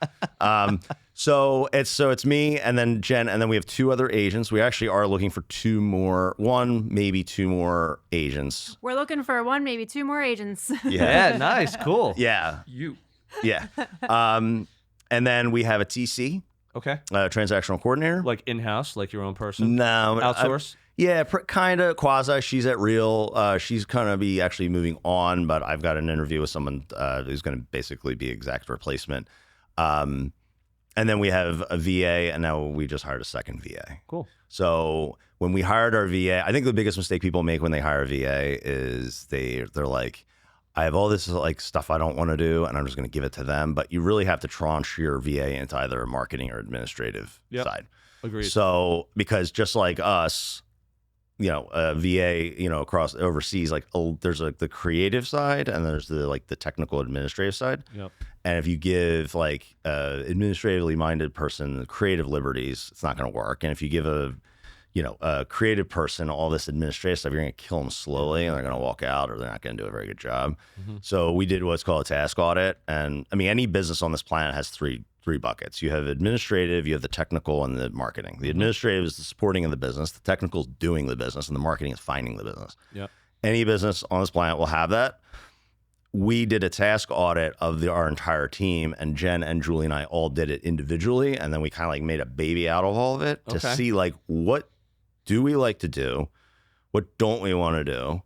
So it's me and then Jenn, and then we have 2 other agents. We actually are looking for 2 more, maybe 2 more agents. We're looking for 1, maybe 2 more agents. Yeah, nice, cool. Yeah. Yeah. And then we have a TC, Okay. transactional coordinator. Like in-house, like your own person? No. Outsource? Yeah, kind of quasi. She's at Real. She's going to be actually moving on, but I've got an interview with someone who's going to basically be exact replacement. And then we have a VA, and now we just hired a second VA. Cool. So when we hired our VA, I think the biggest mistake people make when they hire a VA is they're like, I have all this like stuff I don't want to do, and I'm just going to give it to them. But you really have to tranche your VA into either a marketing or administrative side. Agreed. So because just like us, VA, across overseas, like there's like the creative side and there's the technical administrative side. Yep. And if you give like administratively minded person the creative liberties, it's not going to work. And if you give a creative person all this administrative stuff, you're going to kill them slowly and they're going to walk out or they're not going to do a very good job. So we did what's called a task audit. And I mean, any business on this planet has three buckets. You have administrative, you have the technical, and the marketing. The administrative is the supporting of the business. The technical is doing the business, and the marketing is finding the business. Yep. Any business on this planet will have that. We did a task audit of our entire team, and Jenn and Julie and I all did it individually, and then we kind of like made a baby out of all of it to see like what do we like to do, what don't we want to do,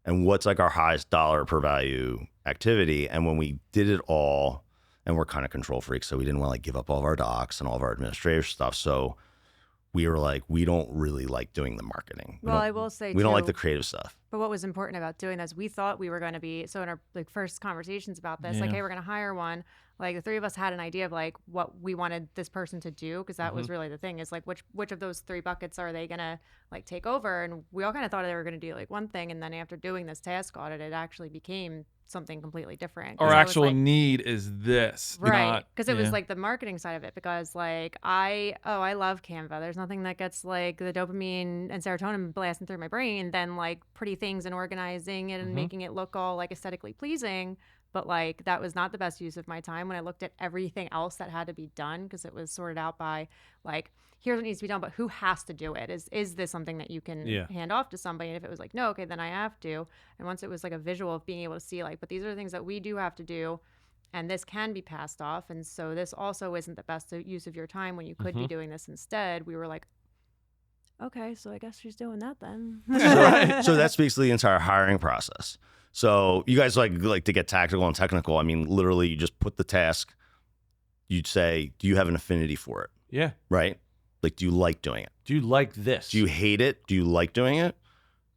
and what's like our highest dollar per value activity. And when we did it all, and we're kind of control freaks, so we didn't want to like give up all of our docs and all of our administrative stuff. So we were like, we don't really like doing the marketing. Well, I will say we don't like the creative stuff. But what was important about doing this, we thought we were going to be, so in our like first conversations about this, like, hey, we're going to hire one. Like the three of us had an idea of like what we wanted this person to do, because that was really the thing, is like which of those three buckets are they going to like take over? And we all kind of thought they were going to do like one thing, and then after doing this task audit, it actually became something completely different. Our actual need is this, right? Because it was like the marketing side of it. Because like I love Canva. There's nothing that gets like the dopamine and serotonin blasting through my brain than like pretty things and organizing it and making it look all like aesthetically pleasing. But like that was not the best use of my time when I looked at everything else that had to be done, because it was sorted out by like, here's what needs to be done, but who has to do it? Is this something that you can hand off to somebody? And if it was like, no, okay, then I have to. And once it was like a visual of being able to see like, but these are the things that we do have to do, and this can be passed off. And so this also isn't the best use of your time when you could be doing this instead. We were like, okay, so I guess she's doing that then. So that speaks to the entire hiring process. So you guys like to get tactical and technical. I mean, literally, you just put the task. You'd say, do you have an affinity for it? Yeah. Right? Like, do you like doing it? Do you like this? Do you hate it? Do you like doing it?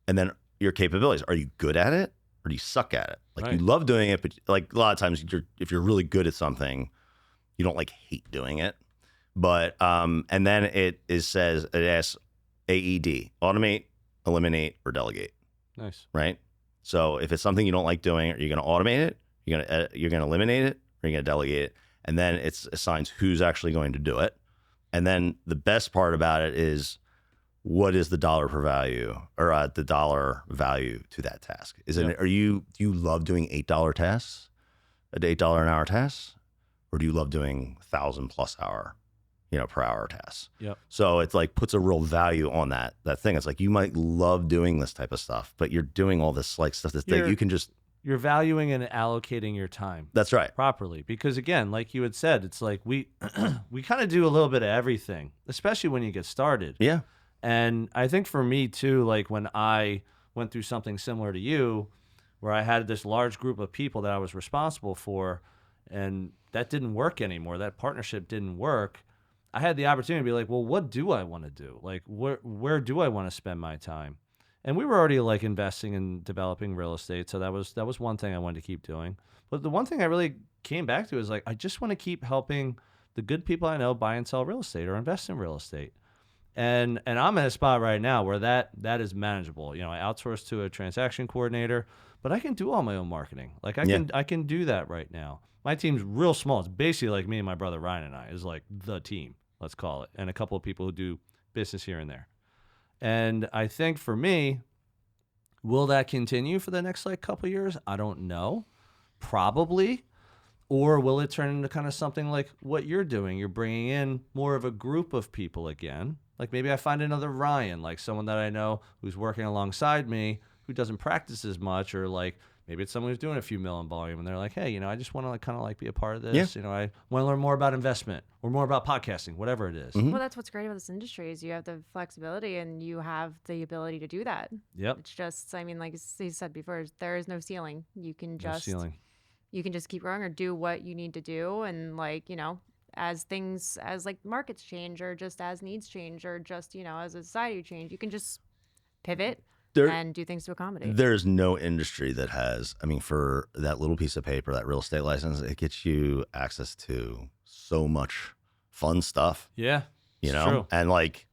And then your capabilities. Are you good at it or do you suck at it? Like, you love doing it, but like a lot of times if you're really good at something, you don't like hate doing it. But, and then it asks AED, automate, eliminate, or delegate. Nice. Right? So if it's something you don't like doing, are you going to automate it? You're going to eliminate it, or you're going to delegate it? And then it assigns who's actually going to do it. And then the best part about it is, what is the dollar per value, or the dollar value to that task? Is it? Do you love doing $8 tasks, $8 an hour tasks, or do you love doing 1,000+ hour, per hour tasks? Yep. So it's like puts a real value on that thing. It's like, you might love doing this type of stuff, but you're doing all this like stuff that you can just. You're valuing and allocating your time. That's right. Properly. Because again, like you had said, it's like we kind of do a little bit of everything, especially when you get started. Yeah. And I think for me too, like when I went through something similar to you, where I had this large group of people that I was responsible for, and that didn't work anymore, that partnership didn't work, I had the opportunity to be like, well, what do I want to do? Like, where do I want to spend my time? And we were already like investing in developing real estate, so that was one thing I wanted to keep doing. But the one thing I really came back to is like, I just want to keep helping the good people I know buy and sell real estate or invest in real estate. And I'm in a spot right now where that is manageable. I outsource to a transaction coordinator, but I can do all my own marketing. Like I can do that right now. My team's real small. It's basically like me and my brother Ryan and I is like the team, let's call it, and a couple of people who do business here and there. And I think for me, will that continue for the next like couple of years? I don't know. Probably. Or will it turn into kind of something like what you're doing? You're bringing in more of a group of people again. Like maybe I find another Ryan, like someone that I know who's working alongside me who doesn't practice as much, or like maybe it's someone who's doing a few mil in volume and they're like, hey, I just want to like kind of like be a part of this. I want to learn more about investment or more about podcasting, whatever it is. Well, that's what's great about this industry is you have the flexibility and you have the ability to do that. Yep. It's just, I mean, like he said before, there is no ceiling. You can just keep growing or do what you need to do. And like, as like markets change or just as needs change or just, as a society change, you can just pivot and do things to accommodate. There's no industry that has, for that little piece of paper, that real estate license, it gets you access to so much fun stuff. Yeah. True. And like,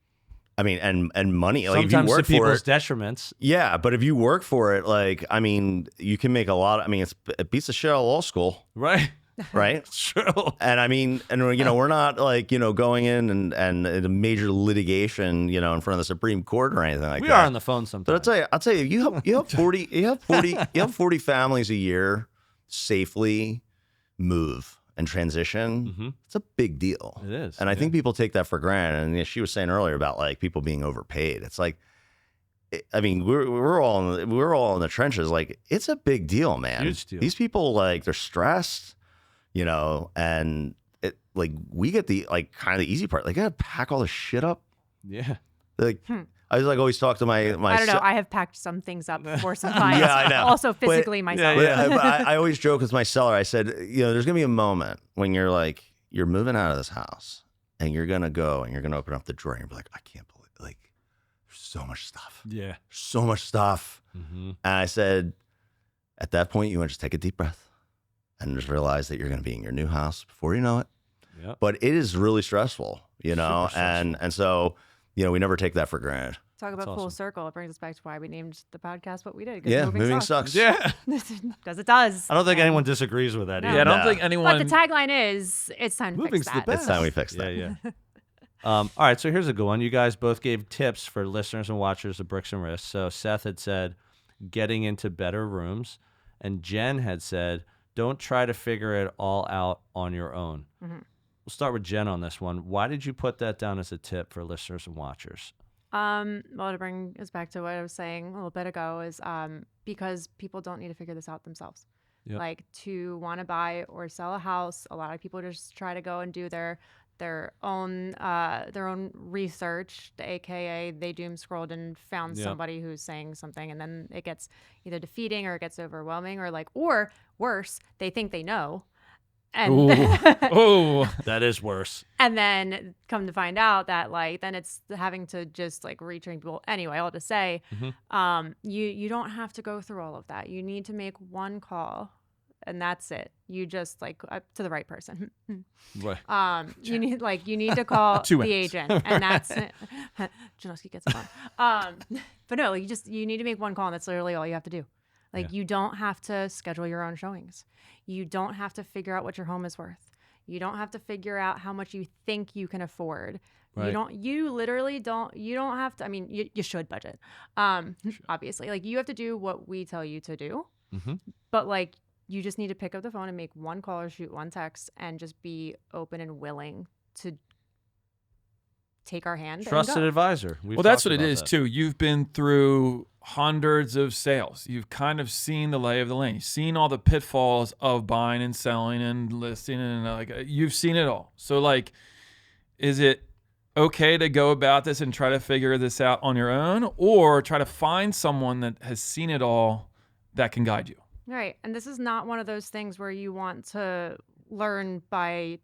I mean, and money. Like, if you Sometimes work to people's for it, detriments. yeah, but if you work for it, like, I mean, you can make a lot. I mean, it beats the shit out of law school, Right. right? True. And I mean, and we're not like, going in and a major litigation, in front of the Supreme Court or anything like We that. are on the phone sometimes. But I'll tell you, you have 40 families a year safely move and transition. It's a big deal. It is. And I think people take that for granted. And she was saying earlier about like people being overpaid. It's like, I mean, we're all in the trenches. Like, it's a big deal, man. Huge deal. These people, like, they're stressed, and it, like, we get the, like, kind of the easy part. Like, I gotta pack all this shit up. Yeah. Like, I was like always talk to my I don't know. I have packed some things up for some clients. Yeah, I know. Also physically myself. But I always joke with my seller. I said, there's gonna be a moment when you're like, you're moving out of this house and you're gonna go and you're gonna open up the drawer and you're like, I can't believe, like, there's so much stuff. Yeah. So much stuff. And I said, at that point, you want to just take a deep breath and just realize that you're gonna be in your new house before you know it. Yep. But it is really stressful, Super stressful. and so, we never take that for granted. Talk about That's full awesome. circle. It brings us back to why we named the podcast what we did. 'Cause Yeah, moving sucks. Yeah. Because it does. I don't think anyone disagrees with that No. either. Yeah, I don't No. think But anyone. the tagline is, it's time to Moving's fix the that. best. It's time we fix that. Yeah, yeah. All right, so here's a good one. You guys both gave tips for listeners and watchers of Bricks and Risks. So Seth had said, getting into better rooms. And Jenn had said, don't try to figure it all out on your own. We'll start with Jenn on this one. Why did you put that down as a tip for listeners and watchers? Well, to bring us back to what I was saying a little bit ago is because people don't need to figure this out themselves. Yep. Like, to want to buy or sell a house, a lot of people just try to go and do their own research, aka they doom scrolled and found Yep. somebody who's saying something, and then it gets either defeating or it gets overwhelming, or worse, they think they know. And Oh, That is worse. and then come to find out that, like, then it's having to just like retrain people. Anyway, all to say, you don't have to go through all of that. You need to make one call, and that's it. You just like to the right person. Right. You need to call Two the ends. agent, and that's it. Jenn Anusky gets it on. But no, you need to make one call, and that's literally all you have to do. Like, you don't have to schedule your own showings. You don't have to figure out what your home is worth. You don't have to figure out how much you think you can afford. Right. You don't have to. I mean, you should budget. Obviously, like, you have to do what we tell you to do. But like, you just need to pick up the phone and make one call or shoot one text and just be open and willing to take our hand. Trusted and go. advisor. well, that's what it is too. You've been through hundreds of sales. You've kind of seen the lay of the land. You've seen all the pitfalls of buying and selling and listing, and like, you've seen it all. So, like, is it okay to go about this and try to figure this out on your own, or try to find someone that has seen it all that can guide you? Right. And this is not one of those things where you want to learn by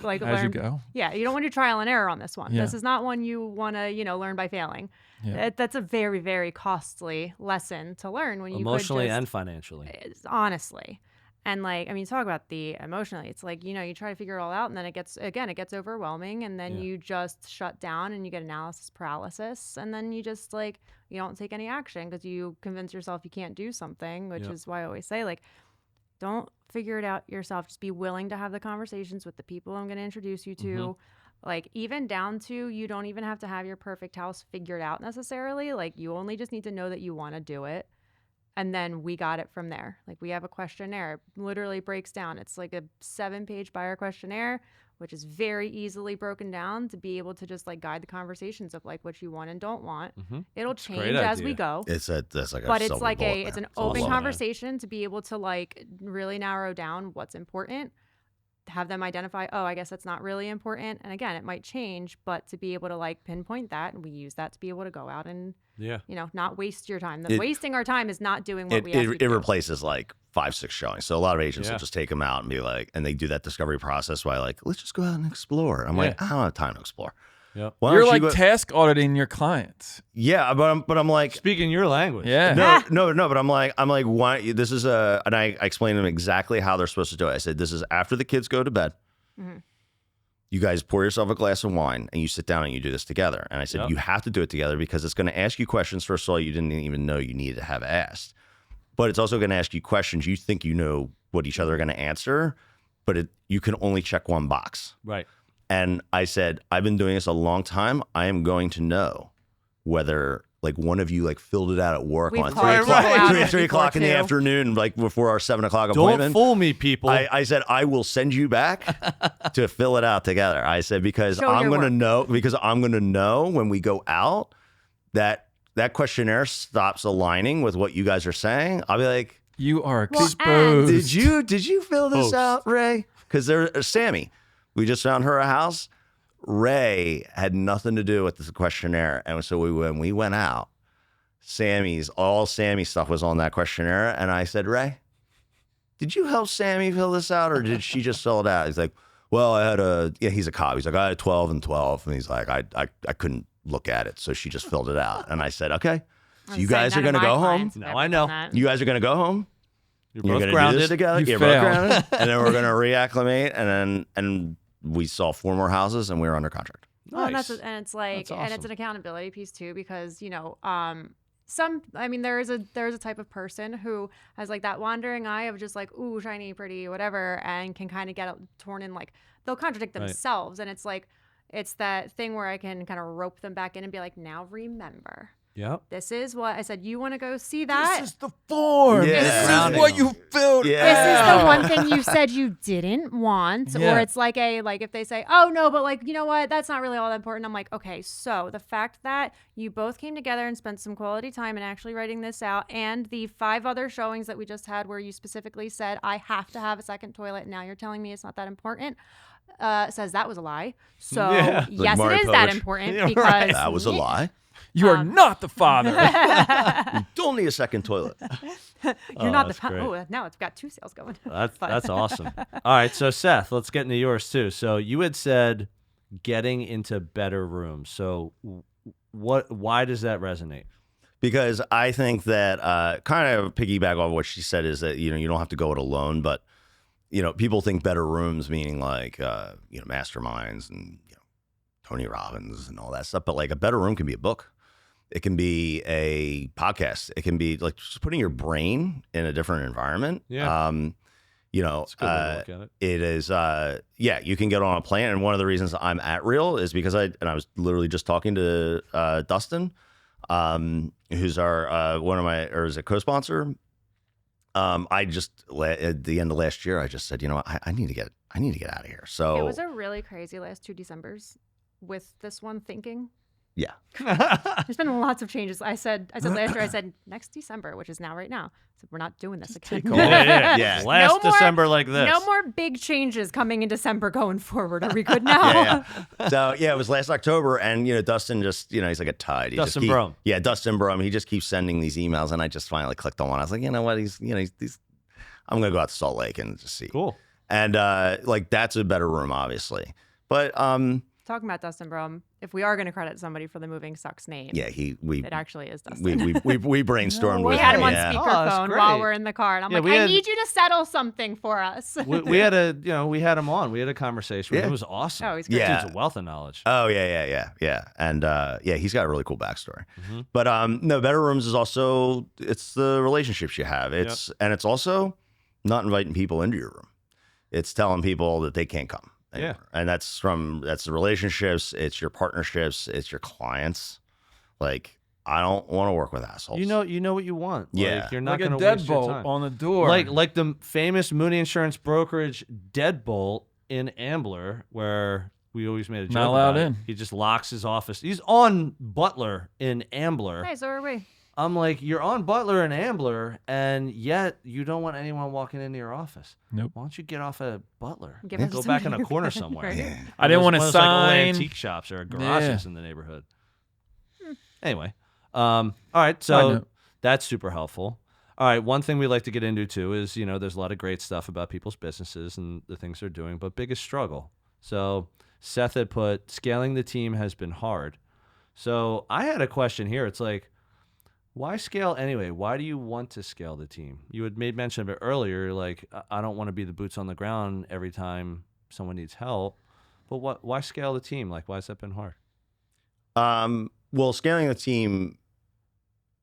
like As you go. Yeah, you don't want to do trial and error on this one. Yeah. This is not one you want to, learn by failing. Yeah. That's a very, very costly lesson to learn when you emotionally could just, and financially. honestly. And like, I mean, talk about the emotionally. It's like, you try to figure it all out, and then it gets overwhelming, and then you just shut down and you get analysis paralysis, and then you just like, you don't take any action because you convince yourself you can't do something, which is why I always say, like, don't figure it out yourself. Just be willing to have the conversations with the people I'm going to introduce you to. Like, even down to, you don't even have to have your perfect house figured out necessarily. Like, you only just need to know that you want to do it. And then we got it from there. Like, we have a questionnaire. It literally breaks down. It's like a 7-page buyer questionnaire, which is very easily broken down to be able to just like guide the conversations of like what you want and don't want. It'll change as we go. That's like But a it's silver like bullet, it's man. an open awesome. conversation to be able to like really narrow down what's important, have them identify, oh, I guess that's not really important. And again, it might change, but to be able to like pinpoint that, and we use that to be able to go out and, not waste your time. Wasting our time is not doing what we ask you to It do. replaces like 5-6 showings. So a lot of agents will just take them out and be like, and they do that discovery process by like, let's just go out and explore. I'm like, I don't have time to explore. Yep. Why You're don't like you go- task auditing your clients. yeah, but I'm like, Speaking your language. Yeah. no, but I'm like, why? This is and I explained to them exactly how they're supposed to do it. I said, this is after the kids go to bed. you guys pour yourself a glass of wine and you sit down and you do this together. And I said, you have to do it together because it's going to ask you questions, first of all, you didn't even know you needed to have asked. But it's also going to ask you questions you think you know what each other are going to answer, but you can only check one box. Right. And I said, I've been doing this a long time. I am going to know whether like one of you like filled it out at work We've on called 3 people o'clock, out on it 3 o'clock in the before, too. afternoon, like before our 7 o'clock Don't appointment. fool me, people. I said, I will send you back to fill it out together. I said, because Show I'm your going to work. know, because I'm going to know when we go out that questionnaire stops aligning with what you guys are saying. I'll be like, You are Well, exposed. did you fill this Post. out, Ray? Because Sammy, we just found her a house. Ray had nothing to do with this questionnaire. And so when we went out, all Sammy's stuff was on that questionnaire. And I said, Ray, did you help Sammy fill this out or did she just fill it out? He's like, well, he's a cop. He's like, I had 12 and 12. And he's like, I couldn't look at it. So she just filled it out. And I said, okay, so you guys are going to go home. Now I know. You guys are going to go home. You're You're both going to do grounded. this together. You You're both failed. grounded. And then we're going to reacclimate. And we saw 4 more houses and we were under contract. Well, and Nice. and it's like, That's and it's awesome. an accountability piece too, because there is a type of person who has like that wandering eye of just like, ooh, shiny, pretty, whatever, and can kind of get torn in, like they'll contradict Right. themselves, and it's like, it's that thing where I can kind of rope them back in and be like, now remember, Yep. this is what I said. You want to go see that? This is the form. Yeah. This Grounding is what them. you filled. Yeah. This is the out. one thing you said you didn't want. Yeah. Or it's like if they say, oh no, but like, you know what, that's not really all that important. I'm like, okay, so the fact that you both came together and spent some quality time and actually writing this out, and the 5 other showings that we just had where you specifically said, I have to have a second toilet, and now you're telling me it's not that important, says that was a lie. So Yeah. yes, Maury it is that Povich. important Yeah, because right. That was a lie. You are not the father. You don't need a second toilet. you're not the that's great. oh, now it's got 2 sales going. That's But- that's awesome. All right, so Seth, let's get into yours too. So you had said getting into better rooms. So why does that resonate? Because I think that kind of piggyback off what she said is that, you don't have to go it alone, but, people think better rooms, meaning like, masterminds and, Tony Robbins and all that stuff. But like a better room can be a book. It can be a podcast. It can be like just putting your brain in a different environment. Yeah. That's a good way to look at it. It is, you can get on a plane. And one of the reasons I'm at Real is because I was literally just talking to Dustin, who's is a co-sponsor. I just at the end of last year, I just said, I need to get out of here. So It was a really crazy last 2 Decembers with this one thinking. yeah, There's been lots of changes. I said last year, I said next December, which is now right now. So we're not doing this again. Yeah. Last No more- December like this. No more big changes coming in December going forward. Are we good now? yeah. So it was last October, and Dustin just he's like a tide. He Dustin just Brum. Yeah, Dustin Brum. He just keeps sending these emails, and I just finally clicked on one. I was like, you know what? He's I'm gonna go out to Salt Lake and just see. Cool. And that's a better room, obviously. But Talking about Dustin Brum, if we are going to credit somebody for the moving sucks name, we it actually is Dustin. we brainstormed No with We had him him. on Yeah. Oh, that's speakerphone while great. we're in the car, and I'm Yeah, like, we I had- need you to settle something for us. we had we had him on. We had a conversation. Yeah. It was awesome. Oh, he's great. Yeah. Dude's a wealth of knowledge. Oh yeah. And he's got a really cool backstory. Mm-hmm. But no, better rooms is also it's the relationships you have. It's also not inviting people into your room. It's telling people that they can't come. Yeah. And that's the relationships, it's your partnerships, it's your clients. Like, I don't want to work with assholes. You know what you want. Yeah. Like, you're not Like a going to waste your deadbolt time. on the door. Like the famous Mooney Insurance Brokerage deadbolt in Ambler, where we always made a joke Not allowed about it. in. He just locks his office. He's on Butler in Ambler. Hey, so are we. I'm like, you're on Butler and Ambler, and yet you don't want anyone walking into your office. Nope. Why don't you get off at Butler? Give and us go some back in a new corner pen, somewhere. right? Yeah. I didn't want to One of those, like, old sign. antique shops or garages Yeah. in the neighborhood. Anyway, all right, Side so note. that's super helpful. All right, one thing we like to get into too is there's a lot of great stuff about people's businesses and the things they're doing, but biggest struggle. So Seth had put scaling the team has been hard. So I had a question here. It's like, why scale anyway? Why do you want to scale the team? You had made mention of it earlier. Like, I don't want to be the boots on the ground every time someone needs help. But why scale the team? Like, why has that been hard? Well, scaling the team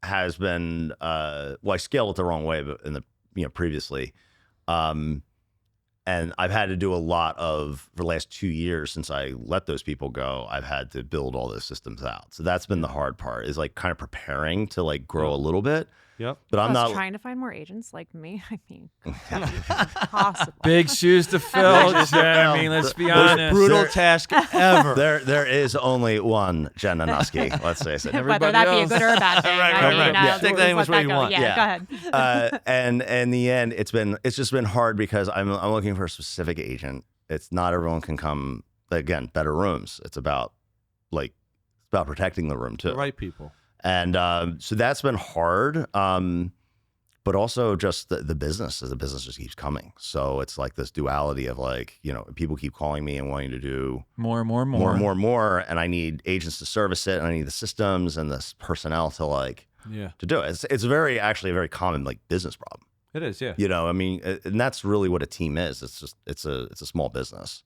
has been well, I scaled it the wrong way, but previously. And I've had to do a lot of, for the last 2 years since I let those people go, I've had to build all those systems out. So that's been the hard part, is like kind of preparing to like grow a little bit. Yep. But I'm not trying to find more agents like me. I mean, possible. Big shoes to fill. Jen. I mean, let's be honest. Brutal task ever. there is only one Jenn Anusky, let's face it. Whether that be a good or a bad thing. Right. Yeah. Take that as what you want. Yeah, go ahead. And in the end, it's just been hard because I'm looking for a specific agent. It's not everyone can come. Again, better rooms. It's about protecting the room too. The right people. And so that's been hard. But also just the business just keeps coming. So it's like this duality of like, people keep calling me and wanting to do more. And I need agents to service it. And I need the systems and the personnel to to do it. It's actually a very common like business problem. It is, yeah. I mean, and that's really what a team is. It's a small business.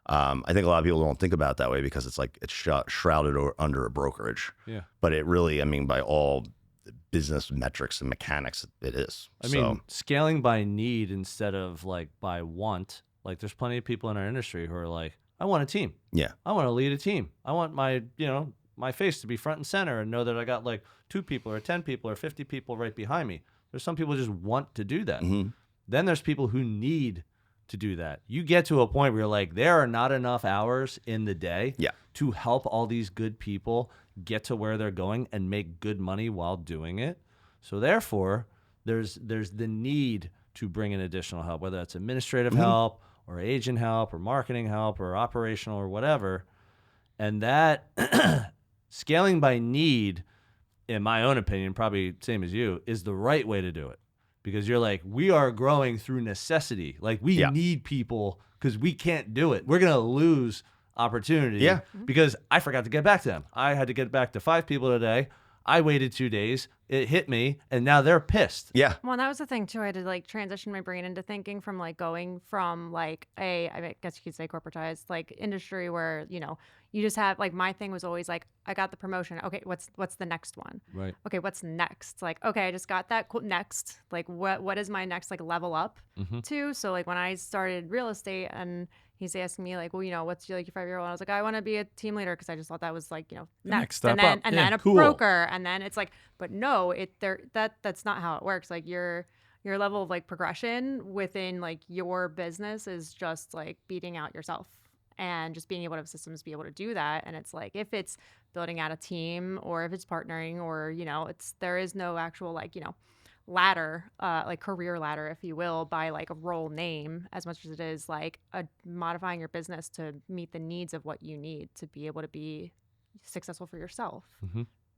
I think a lot of people don't think about it that way because it's like it's shrouded under a brokerage. Yeah. But it really, I mean, by all business metrics and mechanics, it is. I mean, scaling by need instead of like by want. Like, there's plenty of people in our industry who are like, I want a team. Yeah. I want to lead a team. I want my face to be front and center and know that I got like 2 people or 10 people or 50 people right behind me. There's some people who just want to do that. Mm-hmm. Then there's people who need to do that. You get to a point where you're like, there are not enough hours in the day to help all these good people get to where they're going and make good money while doing it. So therefore, there's the need to bring in additional help, whether that's administrative help or agent help or marketing help or operational or whatever. And that scaling by need, in my own opinion, probably same as you, is the right way to do it. Because you're like, we are growing through necessity. Like, we need people because we can't do it. We're going to lose opportunity because I forgot to get back to them. I had to get back to 5 people today. I waited 2 days. It hit me, and now they're pissed. Yeah. Well, that was the thing, too. I had to, like, transition my brain into thinking from, like, going from, like, I guess you could say corporatized, like, industry where, you just have, like, my thing was always, like, I got the promotion. Okay, what's the next one? Right. Okay, what's next? Like, okay, I just got that. Cool. Next. Like, what is my next, like, level up to? So, like, when I started real estate and he's asking me, like, well, what's your 5-year-old? And I was like, I want to be a team leader because I just thought that was, like, next. step and up. then a broker. And then it's like, but no, that's not how it works. Like, your level of, like, progression within, like, your business is just, like, beating out yourself and just being able to have systems be able to do that. And it's like, if it's building out a team or if it's partnering or, there is no actual, like, ladder, like career ladder, if you will, by like a role name, as much as it is like modifying your business to meet the needs of what you need to be able to be successful for yourself.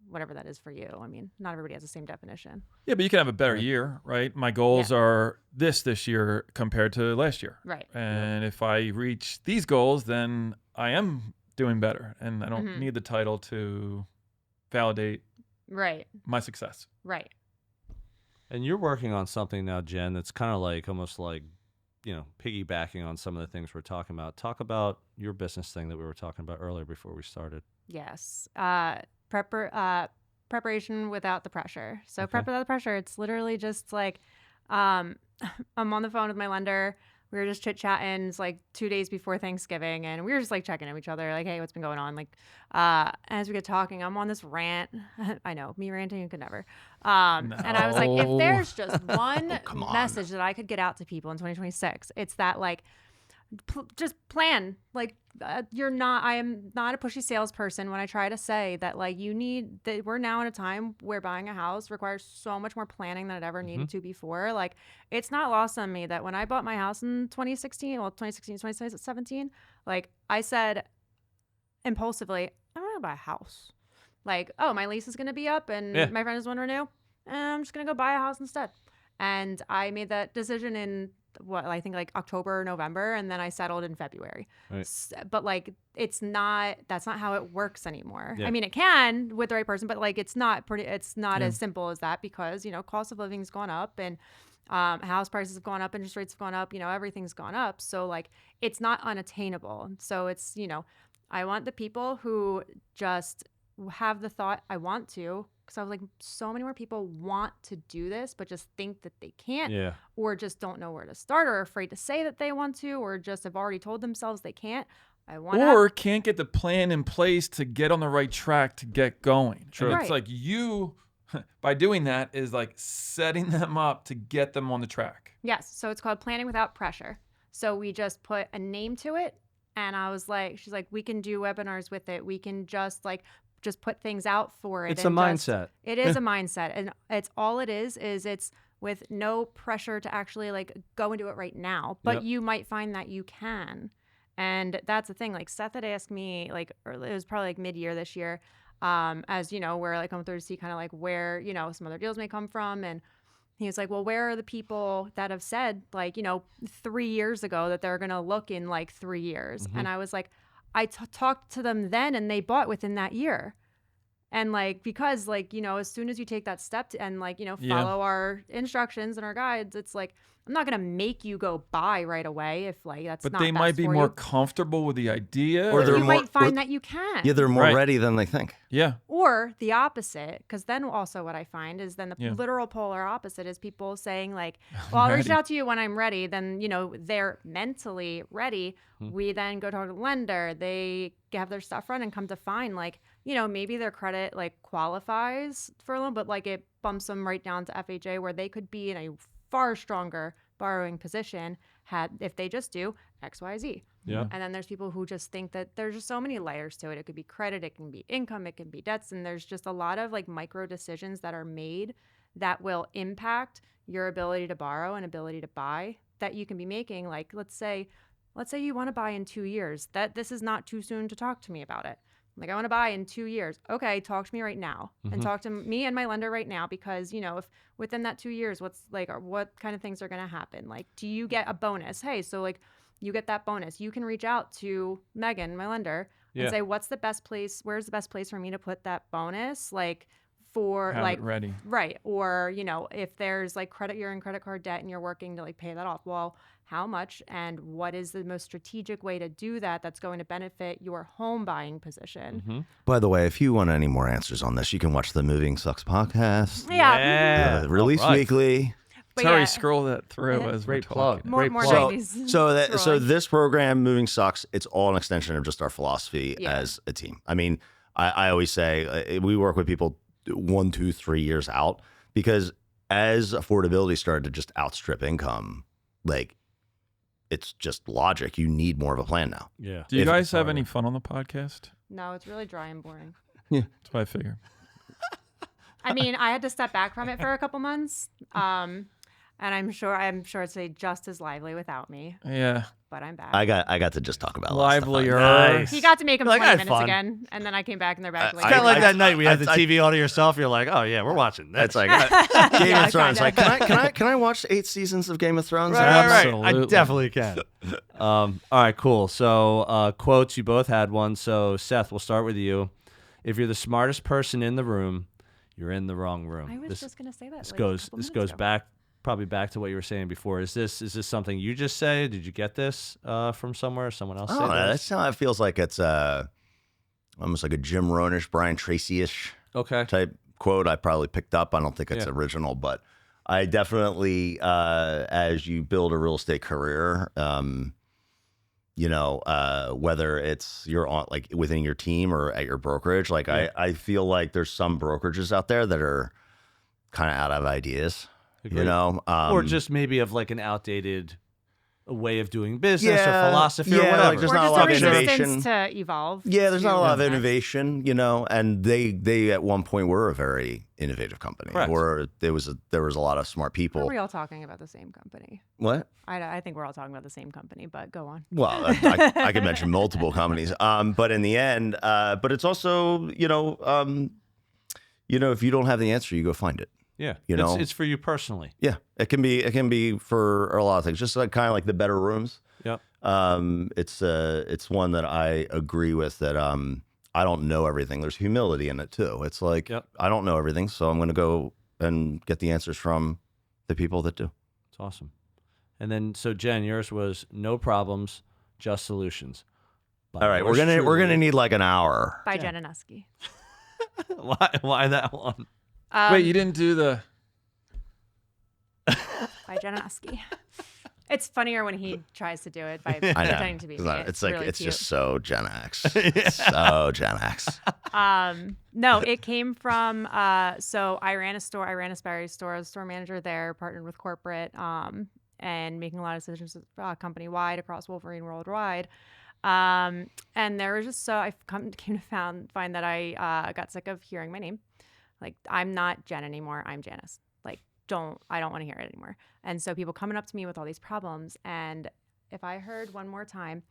Whatever that is for you. I mean, not everybody has the same definition. Yeah, but you can have a better year, right? My goals are this year compared to last year. Right. And if I reach these goals, then I am doing better. And I don't need the title to validate my success. Right. And you're working on something now, Jenn, that's kind of like almost like, piggybacking on some of the things we're talking about. Talk about your business thing that we were talking about earlier before we started. Yes. Preparation without the pressure. So prep without the pressure. It's literally just like, I'm on the phone with my lender. We were just chit-chatting. It's like 2 days before Thanksgiving, and we were just like checking in with each other, like, hey, what's been going on? Like, as we get talking, I'm on this rant. I know, me ranting, you could never. And I was like, if there's just one message that I could get out to people in 2026, it's that, like, just plan. Like, I am not a pushy salesperson when I try to say that, like, we're now in a time where buying a house requires so much more planning than it ever needed to before. Like, it's not lost on me that when I bought my house in 2017, like, I said impulsively, I'm going to buy a house. Like, oh, my lease is going to be up and my friend doesn't want to renew. I'm just going to go buy a house instead. And I made that decision in I think like October or November, and then I settled in February. Right. But like, that's not how it works anymore. Yeah. I mean, it can with the right person, but like, it's not as simple as that because, cost of living's gone up and House prices have gone up, interest rates have gone up, everything's gone up. So like, it's not unattainable. So it's, I want the people who just have the thought, I want to, because I was like, so many more people want to do this, but just think that they can't, or just don't know where to start, or are afraid to say that they want to, or just have already told themselves they can't. Or can't get the plan in place to get on the right track to get going. True. It's like you, by doing that, is like setting them up to get them on the track. Yes. So it's called planning without pressure. So we just put a name to it. And I was like, she's like, we can do webinars with it. We can just put things out for it. It's a mindset. It is a mindset. And it's all it is it's with no pressure to actually like go and do it right now. But you might find that you can. And that's the thing. Like Seth had asked me, like, it was probably like mid-year this year, as we're like going through to see kind of like where, some other deals may come from. And he was like, well, where are the people that have said like, 3 years ago that they're going to look in like 3 years? Mm-hmm. And I was like, I talked to them then and they bought within that year. And like, because like, as soon as you take that step and like, follow our instructions and our guides, it's like, I'm not going to make you go buy right away if like that's not. But they might be more comfortable with the idea. Or you might find that you can. Yeah, they're more ready than they think. Yeah. Or the opposite, because then also what I find is then the literal polar opposite is people saying like, well, I'll reach out to you when I'm ready. Then, they're mentally ready. We then go talk to the lender. They have their stuff run and come to find like, maybe their credit like qualifies for a loan, but like it bumps them right down to FHA where they could be in a far stronger borrowing position if they just do X, Y, Z. Yeah. And then there's people who just think that there's just so many layers to it. It could be credit, it can be income, it can be debts. And there's just a lot of like micro decisions that are made that will impact your ability to borrow and ability to buy that you can be making. Like, let's say you want to buy in 2 years. That this is not too soon to talk to me about it. Like, I want to buy in 2 years. Okay, talk to me right now and talk to me and my lender right now because, if within that 2 years, what kind of things are going to happen? Like, do you get a bonus? Hey, so like you get that bonus. You can reach out to Megan, my lender, and say, where's the best place for me to put that bonus? Like, for have like it ready. Right. Or, if there's like you're in credit card debt and you're working to like pay that off. Well, how much and what is the most strategic way to do that that's going to benefit your home buying position? By the way, if you want any more answers on this, you can watch the Moving Sucks podcast. Yeah. Release weekly. But Sorry, scroll that through as we're Great plug. talking. More Great plug. 90s. So this program, Moving Sucks, it's all an extension of just our philosophy as a team. I mean, I always say we work with people 1, 2, 3 years out because as affordability started to just outstrip income, like it's just logic. You need more of a plan now. Yeah. Do you guys have any fun on the podcast? No, it's really dry and boring. Yeah. That's what I figure. I mean, I had to step back from it for a couple months. And I'm sure it's just as lively without me. Yeah. But I'm back. I got to just talk about livelier. Nice. He got to make him Like, 20 I had minutes fun. again, and then I came back and they're back. It's kind of like that night we had the TV on to yourself. You're like, oh yeah, we're watching this. It's like Game of Thrones. Like, can I watch 8 seasons of Game of Thrones? Right. Absolutely. I definitely can. All right, cool. So quotes, you both had one. So Seth, we'll start with you. If you're the smartest person in the room, you're in the wrong room. I was just gonna say that. This goes back to what you were saying before. Is this something you just say? Did you get this from somewhere? Someone else? Oh, that's how it feels like. It's almost like a Jim Rohnish, Brian Tracy-ish type quote. I probably picked up. I don't think it's original, but I definitely, as you build a real estate career, whether it's you're on like within your team or at your brokerage, like I feel like there's some brokerages out there that are kind of out of ideas. Agreed. Or just maybe of like an outdated way of doing business or philosophy or whatever. Like there's or not just a lot of resistance innovation to evolve. Yeah, there's not a lot of innovation, and they at one point were a very innovative company. Correct. Or there was a lot of smart people. Are we all talking about the same company? What? I think we're all talking about the same company, but go on. Well, I could mention multiple companies, but in the end, but it's also if you don't have the answer, you go find it. Yeah, it's for you personally. Yeah, it can be for a lot of things. Just like kind of like the better rooms. Yep. It's one that I agree with that. I don't know everything. There's humility in it too. It's like I don't know everything, so I'm going to go and get the answers from the people that do. It's awesome. And then, so Jenn, yours was no problems, just solutions. By All right, we're yours gonna truly. need like an hour. By Jenn Anusky. Why that one? Wait, you didn't do the. By Jenn Anusky. It's funnier when he tries to do it by I know. pretending to be me. It's like really it's cute. just so Gen X. So Gen X. No, it came from so I ran a store, I ran a Sperry store. I was a store manager there, partnered with corporate, and making a lot of decisions company wide across Wolverine worldwide. And there was just came to find that I got sick of hearing my name. Like, I'm not Jenn anymore, I'm Janice. Like, I don't want to hear it anymore. And so people coming up to me with all these problems, and if I heard one more time,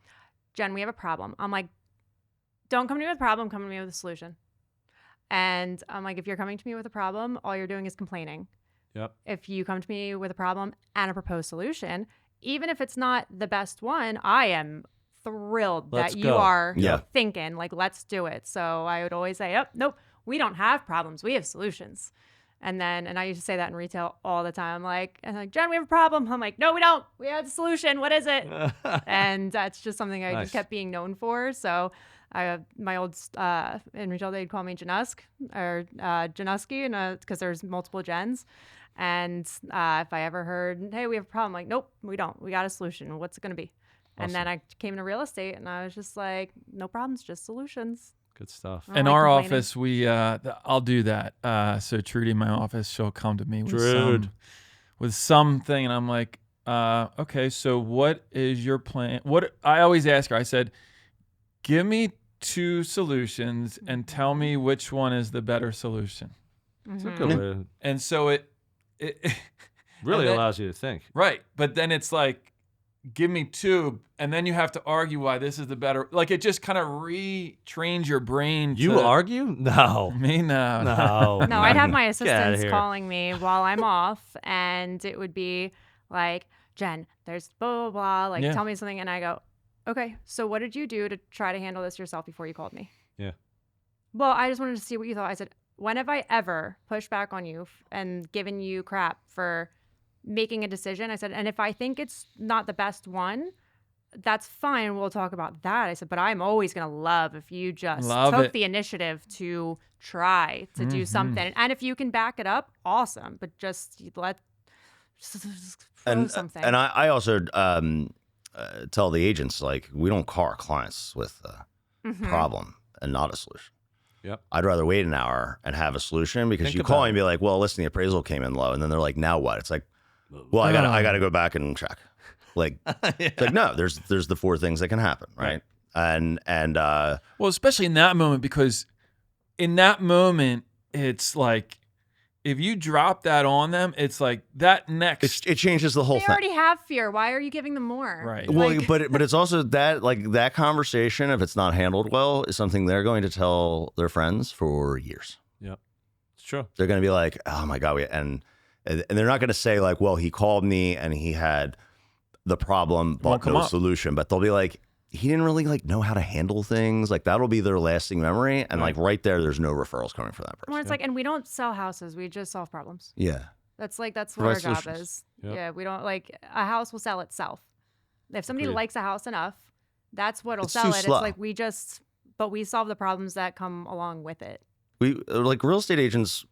Jenn, we have a problem, I'm like, don't come to me with a problem, come to me with a solution. And I'm like, if you're coming to me with a problem, all you're doing is complaining. Yep. If you come to me with a problem and a proposed solution, even if it's not the best one, I am thrilled Let's that go. you are Yeah. thinking, like, let's do it. So I would always say, oh, nope, we don't have problems, we have solutions. And I used to say that in retail all the time. I'm like, Jenn, we have a problem. I'm like, no, we don't. We have the solution. What is it? And that's just something I Nice. just kept being known for. So my old in retail, they'd call me Janusk or Janusky, and because there's multiple Jens. And if I ever heard, hey, we have a problem, like, nope, we don't. We got a solution. What's it going to be? Awesome. And then I came into real estate, and I was just like, no problems, just solutions. Good stuff. I don't In like our complaining. office, I'll do that. So Trudy in my office, she'll come to me with something, and I'm like, okay, so what is your plan? What I always ask her, I said, give me 2 solutions and tell me which one is the better solution. It's a good way to- And so it really and then- allows you to think. right, but then it's like, give me 2, and then you have to argue why this is the better. Like, it just kind of retrains your brain. You argue? No. Me? No. No, I'd have my Get outta assistants here. calling me while I'm off, and it would be like, Jenn, there's blah, blah, blah. Like, Yeah. tell me something. And I go, okay, so what did you do to try to handle this yourself before you called me? Yeah. Well, I just wanted to see what you thought. I said, when have I ever pushed back on you and given you crap for making a decision? I said, and if I think it's not the best one, that's fine. We'll talk about that. I said, but I'm always going to love if you just took the initiative to try to do something. And if you can back it up, awesome. But just throw something. And I also tell the agents, like, we don't call our clients with a problem and not a solution. Yep. I'd rather wait an hour and have a solution, because Think you about call it. me and be like, well, listen, the appraisal came in low. And then they're like, now what? It's like, well, I gotta go back and check. Like, it's like, no, there's the 4 things that can happen. Right. And Well, especially in that moment, because in that moment, it's like, if you drop that on them, it's like that next. it changes the whole They thing. already have fear. Why are you giving them more? Right. Well, Like- but it's also that, like, that conversation, if it's not handled well, is something they're going to tell their friends for years. Yep. It's true. They're going to be like, oh my God. And they're not going to say, like, well, he called me and he had the problem, but Won't come no up. solution. But they'll be like, he didn't really, like, know how to handle things. Like, that'll be their lasting memory. And like right there's no referrals coming for that person. Well, it's like, and we don't sell houses. We just solve problems. Yeah. That's what Provide our job solutions. is. Yep. Yeah, we don't a house will sell itself. If somebody Agreed. likes a house enough, that's what'll It's sell too it. slow. It's like but we solve the problems that come along with it. We, like, real estate agents,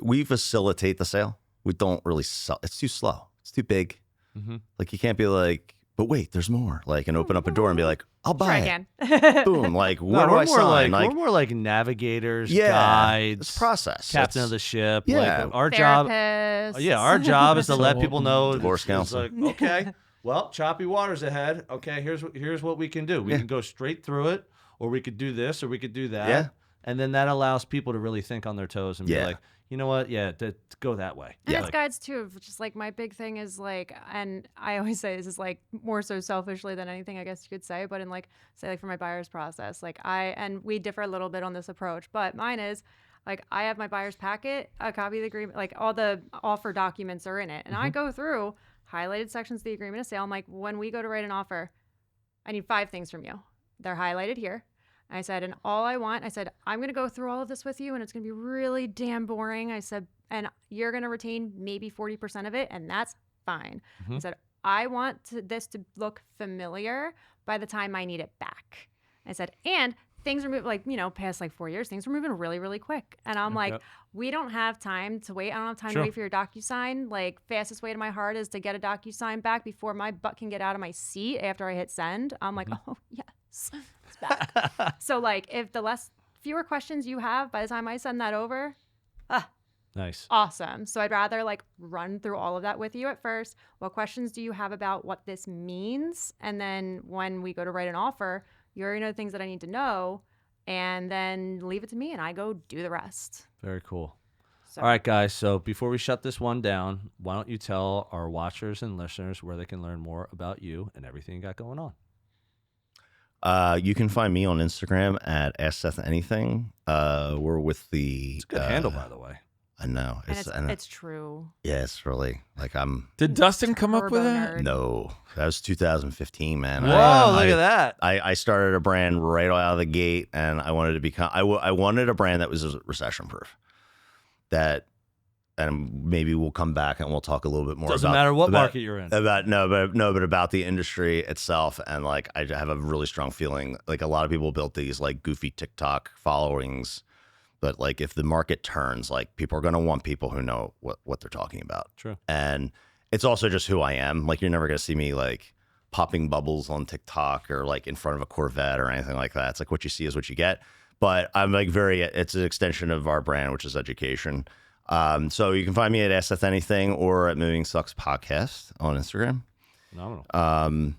we facilitate the sale. We don't really sell. It's too slow. It's too big. Mm-hmm. Like, you can't be like, but wait, there's more. Like, and open up a door and be like, I'll Try buy it. again. Boom. Like, No, where do we're I more sign? like, we're more like navigators, yeah, guides, it's process. captain It's- of the ship. Yeah. Like, our job. Therapists. Yeah, our job is to let So- people know. Divorce it's counsel. Like, okay, well, choppy waters ahead. Okay, here's what we can do. We Yeah. can go straight through it, or we could do this, or we could do that. Yeah. And then that allows people to really think on their toes and be Yeah. like, you know what? Yeah, go that way. And Yeah. it's Like, guides too. Just like my big thing is like, and I always say this is like more so selfishly than anything, I guess you could say, but in like, say like for my buyer's process, like and we differ a little bit on this approach, but mine is like, I have my buyer's packet, a copy of the agreement, like all the offer documents are in it. And I go through highlighted sections of the agreement of sale. I'm like, when we go to write an offer, I need 5 things from you. They're highlighted here. I said, and all I want, I said, I'm going to go through all of this with you and it's going to be really damn boring. I said, and you're going to retain maybe 40% of it, and that's fine. I said, I want this to look familiar by the time I need it back. I said, and things are moving, like, past like 4 years, things are moving really, really quick. And I'm like, we don't have time to wait. I don't have time to wait for your DocuSign. Like, fastest way to my heart is to get a DocuSign back before my butt can get out of my seat after I hit send. I'm like, oh, yes, it's back. So, like, if the fewer questions you have by the time I send that over, nice. Awesome. So I'd rather like run through all of that with you at first. What questions do you have about what this means? And then when we go to write an offer, you already know the things that I need to know, and then leave it to me and I go do the rest. Very cool. So. All right, guys. So before we shut this one down, why don't you tell our watchers and listeners where they can learn more about you and everything you got going on? You can find me on Instagram at @SethAnything. We're with the... It's a good handle, by the way. I know. It's true. Yeah, it's really like Did Dustin come up with that? Nerd. No, that was 2015, man. Whoa, look at that. I started a brand right out of the gate, and I wanted to become. I wanted a brand that was recession proof. And maybe we'll come back and we'll talk a little bit more. Doesn't matter what market you're in. But about the industry itself, and like I have a really strong feeling. Like a lot of people built these like goofy TikTok followings. But like if the market turns, like people are going to want people who know what they're talking about. True. And it's also just who I am. Like you're never going to see me like popping bubbles on TikTok or like in front of a Corvette or anything like that. It's like what you see is what you get. But I'm like it's an extension of our brand, which is education. So you can find me at SethAnything or at Moving Sucks Podcast on Instagram. Phenomenal. And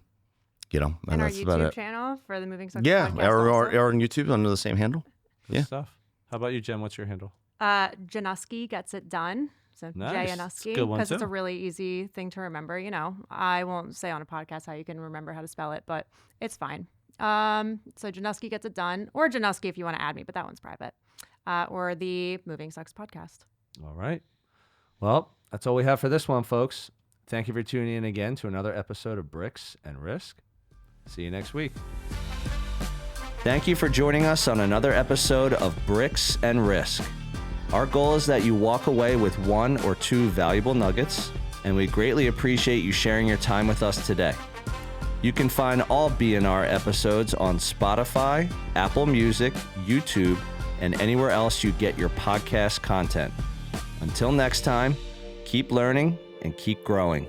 And our that's about YouTube it. channel for the Moving Sucks Yeah, Podcast or on YouTube under the same handle. Good stuff. How about you, Jen? What's your handle? Jenn Anusky gets it done. So Nice. Jenn That's a Anusky, good one, because it's too. a really easy thing to remember. I won't say on a podcast how you can remember how to spell it, but it's fine. So Jenn Anusky gets it done, or Jenn Anusky if you want to add me, but that one's private. Or the Moving Sucks Podcast. All right. Well, that's all we have for this one, folks. Thank you for tuning in again to another episode of Bricks and Risk. See you next week. Thank you for joining us on another episode of Bricks and Risk. Our goal is that you walk away with 1 or 2 valuable nuggets, and we greatly appreciate you sharing your time with us today. You can find all B&R episodes on Spotify, Apple Music, YouTube, and anywhere else you get your podcast content. Until next time, keep learning and keep growing.